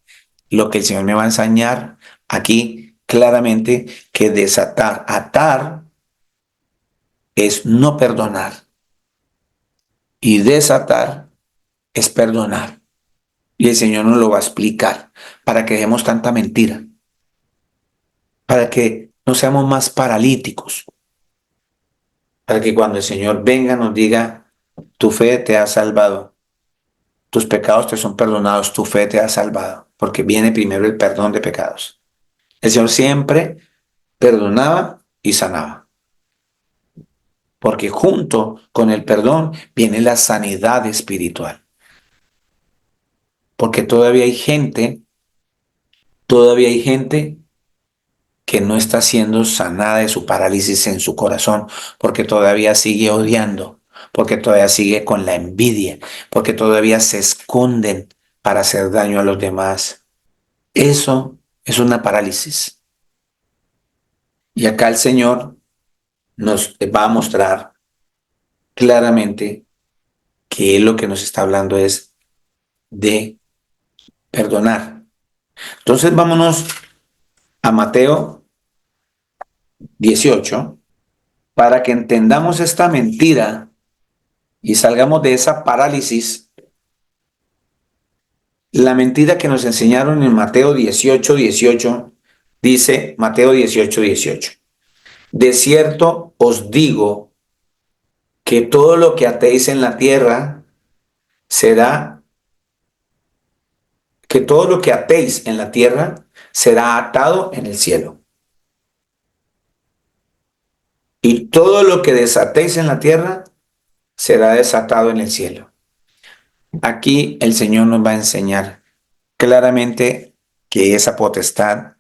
lo que el Señor me va a enseñar aquí claramente, que desatar, atar es no perdonar y desatar es perdonar. Y el Señor nos lo va a explicar para que dejemos tanta mentira, para que no seamos más paralíticos, para que cuando el Señor venga nos diga, tu fe te ha salvado, tus pecados te son perdonados, tu fe te ha salvado, porque viene primero el perdón de pecados. El Señor siempre perdonaba y sanaba, porque junto con el perdón viene la sanidad espiritual, porque todavía hay gente que no está siendo sanada de su parálisis en su corazón, porque todavía sigue odiando, porque todavía sigue con la envidia, porque todavía se esconden para hacer daño a los demás. Eso es una parálisis. Y acá el Señor nos va a mostrar claramente que lo que nos está hablando es de perdonar. Entonces vámonos a Mateo 18 para que entendamos esta mentira y salgamos de esa parálisis. La mentira que nos enseñaron en Mateo 18 dice, Mateo 18. De cierto os digo que todo lo que atéis en la tierra que todo lo que atéis en la tierra será atado en el cielo. Y todo lo que desatéis en la tierra será desatado en el cielo. Aquí el Señor nos va a enseñar claramente que esa potestad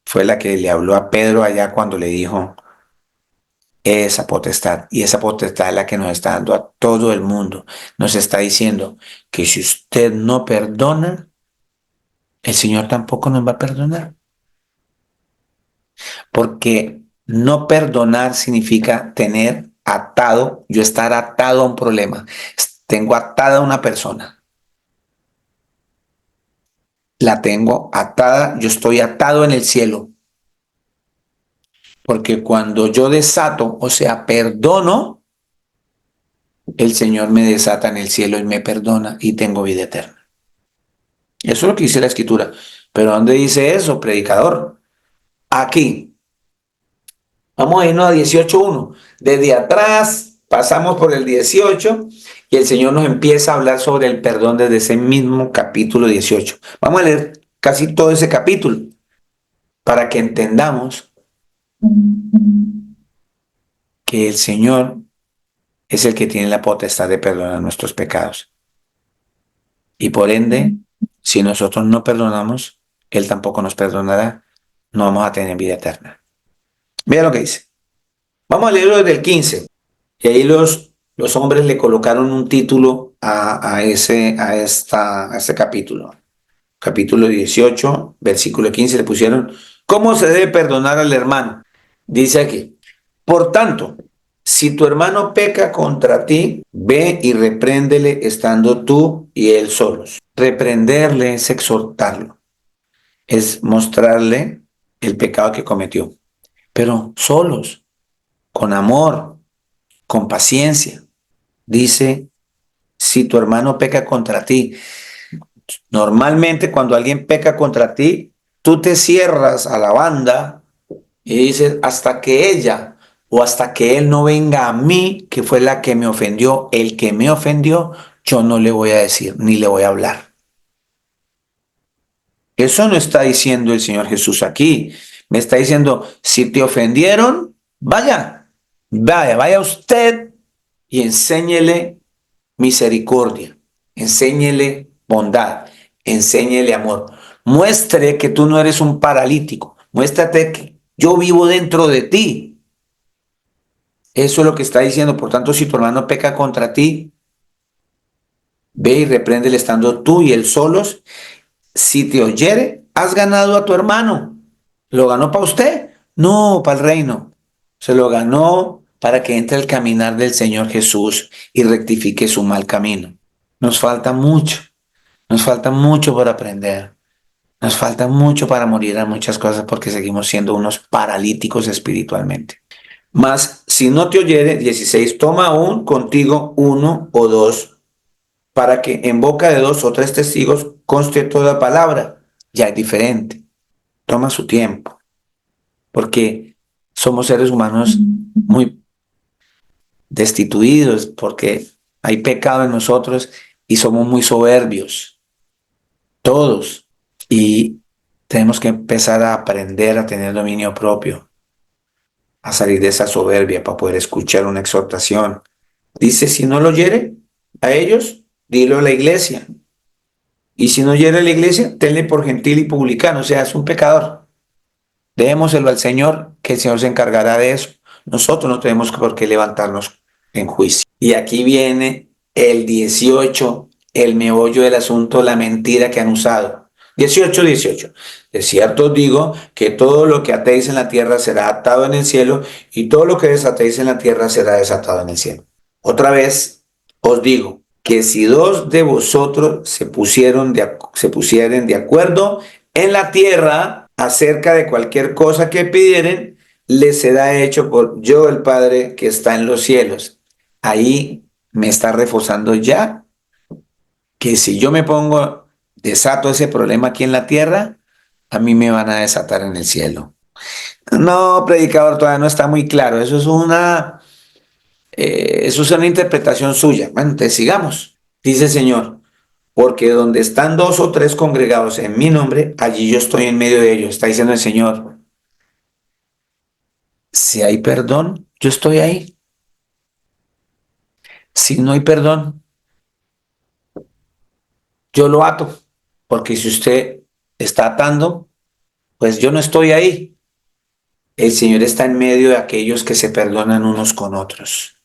fue la que le habló a Pedro allá cuando le dijo esa potestad. Y esa potestad es la que nos está dando a todo el mundo. Nos está diciendo que si usted no perdona, el Señor tampoco nos va a perdonar. Porque no perdonar significa tener atado, yo estar atado a un problema. Tengo atada a una persona. La tengo atada, yo estoy atado en el cielo. Porque cuando yo desato, o sea, perdono, el Señor me desata en el cielo y me perdona y tengo vida eterna. Eso es lo que dice la Escritura. Pero ¿dónde dice eso, predicador? Aquí. Vamos a irnos a 18.1. Desde atrás pasamos por el 18 y el Señor nos empieza a hablar sobre el perdón desde ese mismo capítulo 18. Vamos a leer casi todo ese capítulo para que entendamos que el Señor es el que tiene la potestad de perdonar nuestros pecados. Y por ende, si nosotros no perdonamos, Él tampoco nos perdonará. No vamos a tener vida eterna. Vea lo que dice. Vamos a leerlo desde el 15. Y ahí los hombres le colocaron un título a ese capítulo. Capítulo 18, versículo 15, le pusieron, ¿cómo se debe perdonar al hermano? Dice aquí, por tanto, si tu hermano peca contra ti, ve y repréndele estando tú y él solos. Reprenderle es exhortarlo, es mostrarle el pecado que cometió, pero solos, con amor, con paciencia. Dice, si tu hermano peca contra ti, normalmente cuando alguien peca contra ti, tú te cierras a la banda y dices, hasta que ella o hasta que él no venga a mí, que fue la que me ofendió, el que me ofendió, yo no le voy a decir ni le voy a hablar. Eso no está diciendo el Señor Jesús aquí. Me está diciendo, si te ofendieron, vaya usted y enséñele misericordia, enséñele bondad, enséñele amor. Muestre que tú no eres un paralítico, muéstrate que yo vivo dentro de ti. Eso es lo que está diciendo. Por tanto, si tu hermano peca contra ti, ve y repréndele estando tú y él solos. Si te oyere, has ganado a tu hermano. ¿Lo ganó para usted? No, para el reino. Se lo ganó para que entre al caminar del Señor Jesús y rectifique su mal camino. Nos falta mucho por aprender. Nos falta mucho para morir a muchas cosas porque seguimos siendo unos paralíticos espiritualmente. Mas si no te oyere, 16, toma aún contigo uno o dos, para que en boca de 2 o 3 testigos conste toda palabra. Ya es diferente. Toma su tiempo, porque somos seres humanos muy destituidos, porque hay pecado en nosotros y somos muy soberbios, todos. Y tenemos que empezar a aprender a tener dominio propio, a salir de esa soberbia para poder escuchar una exhortación. Dice, si no lo oyere a ellos, dilo a la iglesia. Y si no oyere a la iglesia, tenle por gentil y publicano, o sea, es un pecador. Démoselo al Señor, que el Señor se encargará de eso. Nosotros no tenemos por qué levantarnos en juicio. Y aquí viene el 18, el meollo del asunto, la mentira que han usado. 18. De cierto os digo que todo lo que atéis en la tierra será atado en el cielo, y todo lo que desatéis en la tierra será desatado en el cielo. Otra vez os digo que si 2 de vosotros se pusieren de acuerdo en la tierra acerca de cualquier cosa que pidieren, les será hecho por yo el Padre que está en los cielos. Ahí me está reforzando ya que si yo me desato ese problema aquí en la tierra, a mí me van a desatar en el cielo. No, predicador, todavía no está muy claro. Eso es una interpretación suya. Bueno, entonces sigamos. Dice el Señor, porque donde están 2 o 3 congregados en mi nombre, allí yo estoy en medio de ellos. Está diciendo el Señor, si hay perdón, yo estoy ahí. Si no hay perdón, yo lo ato. Porque si usted está atando, pues yo no estoy ahí. El Señor está en medio de aquellos que se perdonan unos con otros.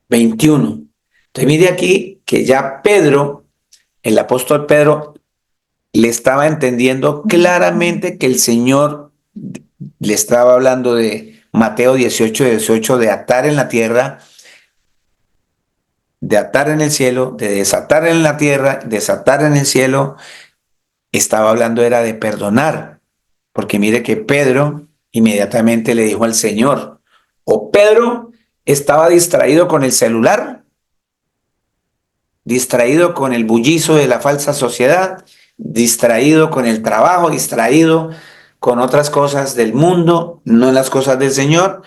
21. Entonces mire aquí que ya Pedro, el apóstol Pedro, le estaba entendiendo claramente que el Señor le estaba hablando de Mateo 18, de atar en la tierra, de atar en el cielo, de desatar en la tierra, desatar en el cielo. Estaba hablando era de perdonar, porque mire que Pedro inmediatamente le dijo al Señor, o Pedro estaba distraído con el celular, distraído con el bullicio de la falsa sociedad, distraído con el trabajo, distraído con otras cosas del mundo, no en las cosas del Señor,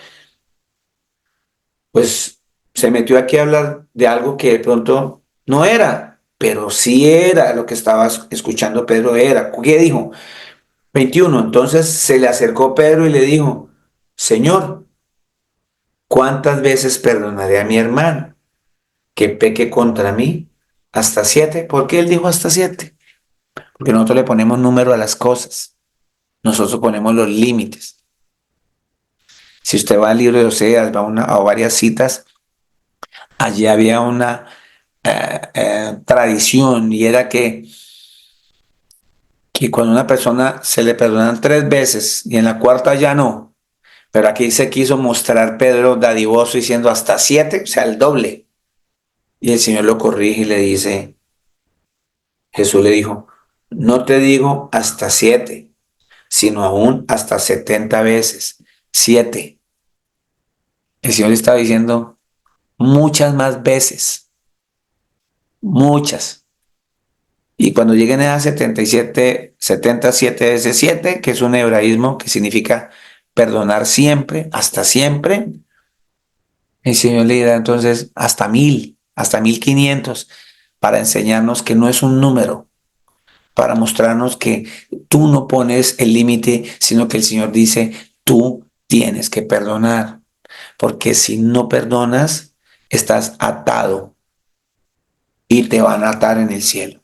pues se metió aquí a hablar de algo que de pronto no era, pero sí era lo que estaba escuchando Pedro era. ¿Qué dijo? 21. Entonces se le acercó Pedro y le dijo, Señor, ¿cuántas veces perdonaré a mi hermano que peque contra mí? ¿Hasta 7? ¿Por qué él dijo hasta 7? Porque nosotros le ponemos número a las cosas. Nosotros ponemos los límites. Si usted va al libro de Oseas, va a varias citas, allí había una tradición y era que cuando a una persona se le perdonan 3 veces y en la cuarta ya no, pero aquí se quiso mostrar Pedro dadivoso diciendo hasta 7, o sea, el doble. Y el Señor lo corrige y le dice, Jesús le dijo, no te digo hasta 7, sino aún hasta 70 veces. 7. El Señor le estaba diciendo muchas más veces, muchas. Y cuando lleguen a 77, 77 veces 7, que es un hebraísmo que significa perdonar siempre, hasta siempre, el Señor le dirá entonces hasta 1000, hasta 1500, para enseñarnos que no es un número, para mostrarnos que tú no pones el límite, sino que el Señor dice, tú tienes que perdonar, porque si no perdonas, estás atado y te van a atar en el cielo.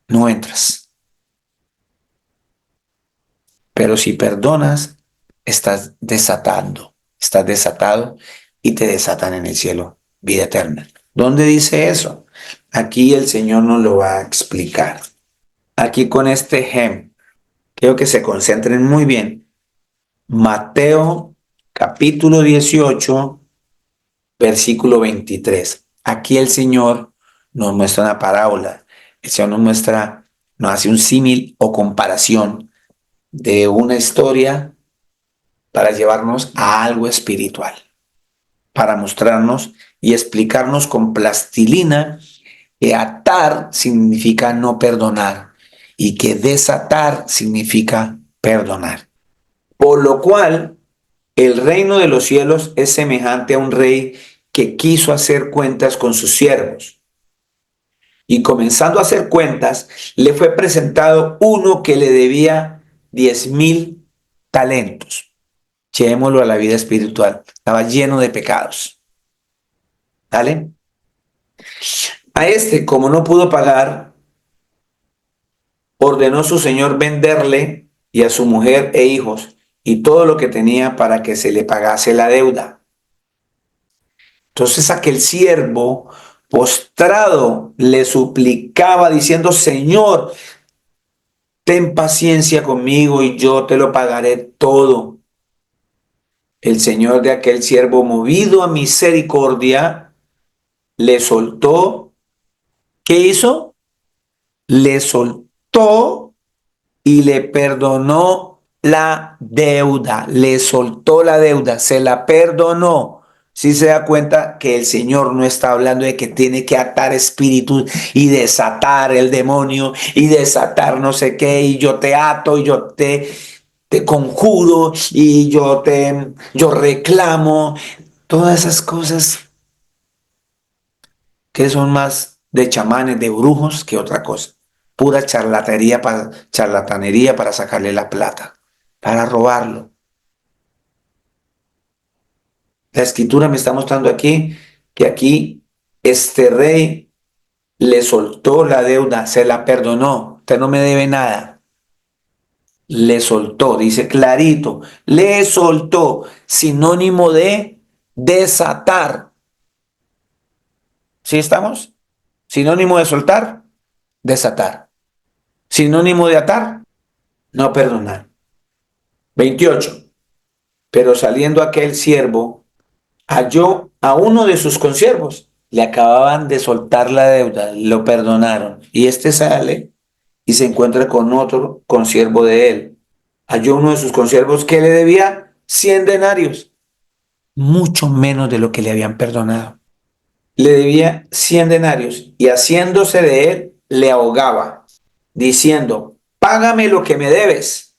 No entras. Pero si perdonas, estás desatado y te desatan en el cielo, vida eterna. ¿Dónde dice eso? Aquí el Señor nos lo va a explicar. Aquí con este ejemplo, quiero que se concentren muy bien. Mateo capítulo 18, versículo 23. Aquí el Señor nos muestra una parábola. El Señor nos hace un símil o comparación de una historia para llevarnos a algo espiritual, para mostrarnos y explicarnos con plastilina que atar significa no perdonar y que desatar significa perdonar. Por lo cual, el reino de los cielos es semejante a un rey que quiso hacer cuentas con sus siervos. Y comenzando a hacer cuentas, le fue presentado uno que le debía 10,000 talentos. Llevémoslo a la vida espiritual. Estaba lleno de pecados. ¿Vale? A este, como no pudo pagar, ordenó su señor venderle y a su mujer e hijos y todo lo que tenía para que se le pagase la deuda. Entonces aquel siervo postrado le suplicaba diciendo, Señor, ten paciencia conmigo y yo te lo pagaré todo. El señor de aquel siervo, movido a misericordia, le soltó. ¿Qué hizo? Le soltó y le perdonó la deuda. Le soltó la deuda, se la perdonó. Si se da cuenta que el Señor no está hablando de que tiene que atar espíritus y desatar el demonio y desatar no sé qué, y yo te ato y yo te conjuro y yo reclamo. Todas esas cosas que son más de chamanes, de brujos que otra cosa. Pura charlatanería para sacarle la plata, para robarlo. La escritura me está mostrando aquí que aquí este rey le soltó la deuda, se la perdonó. Usted no me debe nada. Le soltó, dice clarito, le soltó, sinónimo de desatar. ¿Sí estamos? Sinónimo de soltar, desatar. Sinónimo de atar, no perdonar. 28. Pero saliendo aquel siervo, halló a uno de sus consiervos. Le acababan de soltar la deuda, lo perdonaron. Y este sale y se encuentra con otro consiervo de él. Halló uno de sus consiervos que le debía 100 denarios, mucho menos de lo que le habían perdonado. le debía 100 denarios y haciéndose de él, le ahogaba, diciendo, págame lo que me debes.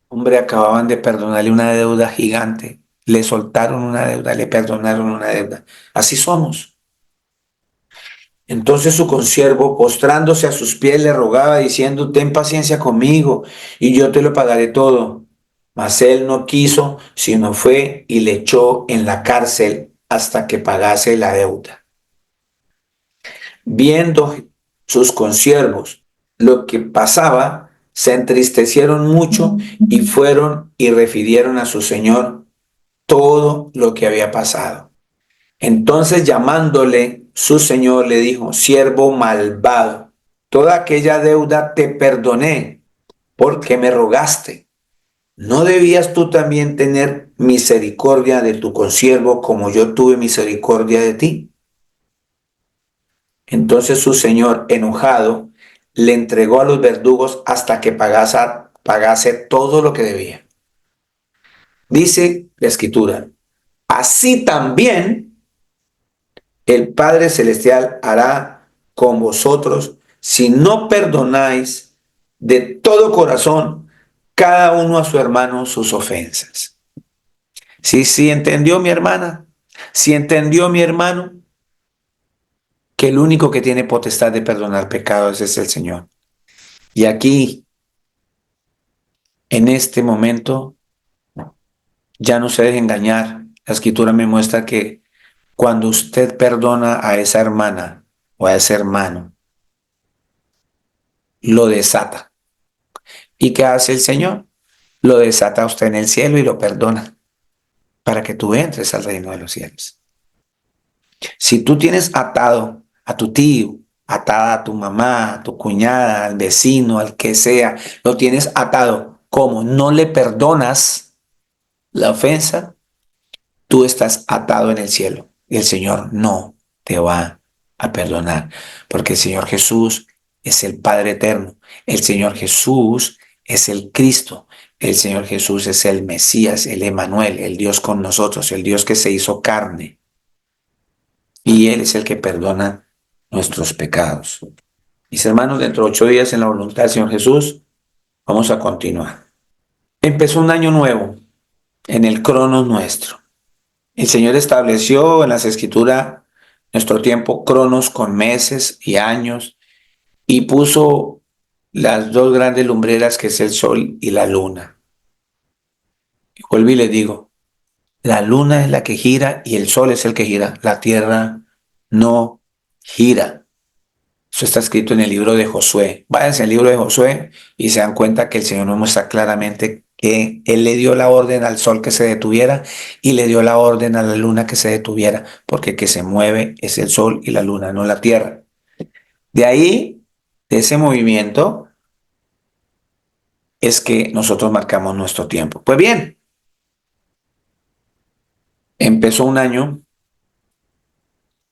Hombre, acababan de perdonarle una deuda gigante. Le soltaron una deuda, le perdonaron una deuda. Así somos. Entonces su consiervo, postrándose a sus pies, le rogaba, diciendo, ten paciencia conmigo, y yo te lo pagaré todo. Mas él no quiso, sino fue y le echó en la cárcel hasta que pagase la deuda. Viendo sus consiervos lo que pasaba, se entristecieron mucho y fueron y refirieron a su señor todo lo que había pasado. Entonces llamándole su señor le dijo, siervo malvado, toda aquella deuda te perdoné porque me rogaste. ¿No debías tú también tener misericordia de tu consiervo como yo tuve misericordia de ti? Entonces su señor, enojado, le entregó a los verdugos hasta que pagase todo lo que debía. Dice la escritura, así también el Padre Celestial hará con vosotros si no perdonáis de todo corazón cada uno a su hermano sus ofensas. Sí, entendió mi hermana, si entendió mi hermano, que el único que tiene potestad de perdonar pecados es el Señor. Y aquí, en este momento, ya no se deje engañar. La escritura me muestra que cuando usted perdona a esa hermana o a ese hermano, lo desata. ¿Y qué hace el Señor? Lo desata a usted en el cielo y lo perdona para que tú entres al reino de los cielos. Si tú tienes atado a tu tío, atada a tu mamá, a tu cuñada, al vecino, al que sea, lo tienes atado, ¿cómo? No le perdonas la ofensa, tú estás atado en el cielo y el Señor no te va a perdonar, porque el Señor Jesús es el Padre eterno, el Señor Jesús es el Cristo, el Señor Jesús es el Mesías, el Emanuel, el Dios con nosotros, el Dios que se hizo carne, y Él es el que perdona nuestros pecados. Mis hermanos, dentro de 8 días en la voluntad del Señor Jesús, vamos a continuar. Empezó un año nuevo en el cronos nuestro. El Señor estableció en las Escrituras nuestro tiempo cronos con meses y años y puso las dos grandes lumbreras que es el sol y la luna. Y vuelvo y les digo, la luna es la que gira y el sol es el que gira. La tierra no gira. Eso está escrito en el libro de Josué. Váyanse al libro de Josué y se dan cuenta que el Señor nos muestra claramente que Él le dio la orden al sol que se detuviera y le dio la orden a la luna que se detuviera, porque que se mueve es el sol y la luna, no la tierra. De ahí, de ese movimiento, es que nosotros marcamos nuestro tiempo. Pues bien, empezó un año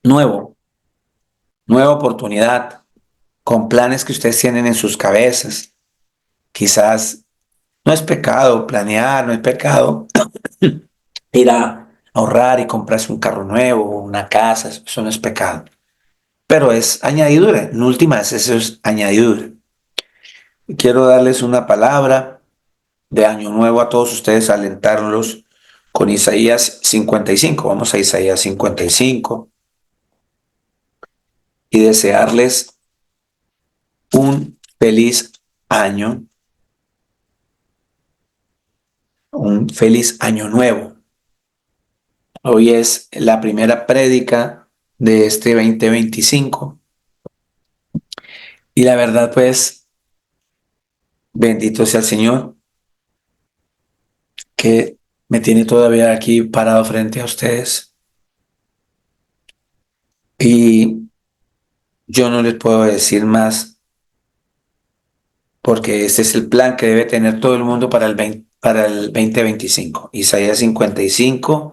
nuevo, nueva oportunidad, con planes que ustedes tienen en sus cabezas. Quizás no es pecado planear, no es pecado ir a ahorrar y comprarse un carro nuevo, una casa, eso no es pecado. Pero es añadidura, en últimas eso es añadidura. Quiero darles una palabra de año nuevo a todos ustedes, alentarlos con Isaías 55. Vamos a Isaías 55 y desearles un feliz año, un feliz año nuevo. Hoy es la primera prédica de este 2025 y la verdad pues bendito sea el Señor que me tiene todavía aquí parado frente a ustedes y yo no les puedo decir más porque este es el plan que debe tener todo el mundo para el 2025. Isaías 55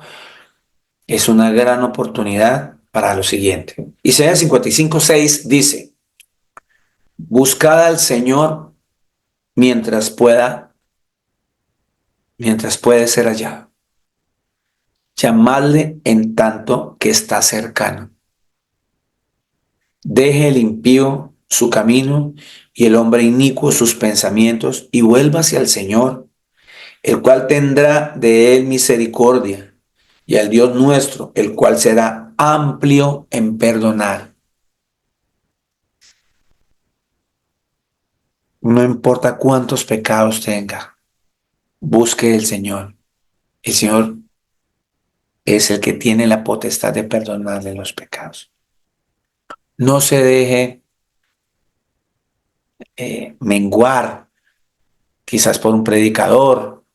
es una gran oportunidad para lo siguiente. Isaías 55:6 dice, buscad al Señor mientras puede ser hallado. Llamadle en tanto que está cercano. Deje el impío su camino y el hombre inicuo sus pensamientos y vuelva hacia el Señor, el cual tendrá de él misericordia, y al Dios nuestro, el cual será amplio en perdonar. No importa cuántos pecados tenga, busque el Señor. El Señor es el que tiene la potestad de perdonarle los pecados. No se deje menguar, quizás por un predicador,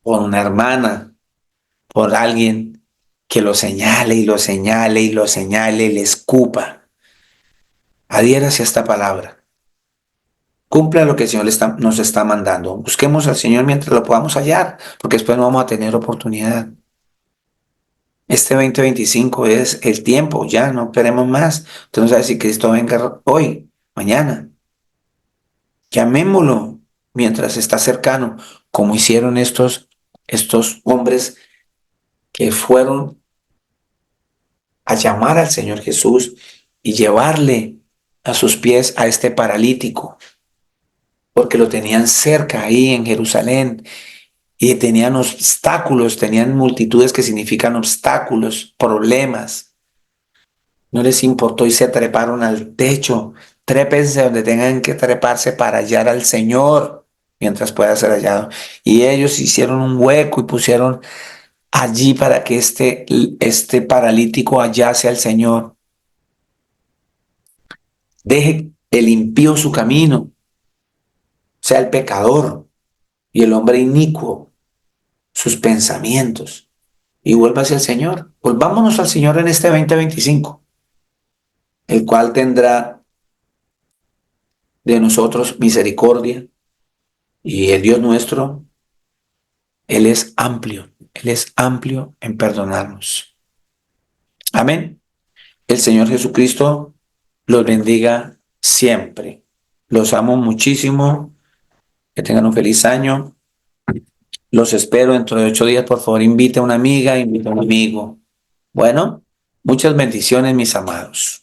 por una hermana, por alguien que lo señale y lo señale y lo señale y le escupa. Adhiérase a esta palabra. Cumpla lo que el Señor nos está mandando. Busquemos al Señor mientras lo podamos hallar, porque después no vamos a tener oportunidad. Este 2025 es el tiempo, ya no esperemos más. Usted no sabe si Cristo venga hoy, mañana. Llamémoslo mientras está cercano, como hicieron estos hombres que fueron a llamar al Señor Jesús y llevarle a sus pies a este paralítico, porque lo tenían cerca ahí en Jerusalén y tenían obstáculos, tenían multitudes que significan obstáculos, problemas. No les importó y se treparon al techo. Trépense donde tengan que treparse para hallar al Señor mientras pueda ser hallado. Y ellos hicieron un hueco y pusieron allí para que este paralítico hallase al Señor. Deje el impío su camino, sea el pecador y el hombre inicuo sus pensamientos y vuelva hacia el Señor. Volvámonos al Señor en este 2025, el cual tendrá de nosotros misericordia y el Dios nuestro, Él es amplio en perdonarnos. Amén. El Señor Jesucristo los bendiga siempre. Los amo muchísimo. Que tengan un feliz año. Los espero dentro de 8 días. Por favor, invite a una amiga, invite a un amigo. Bueno, muchas bendiciones, mis amados.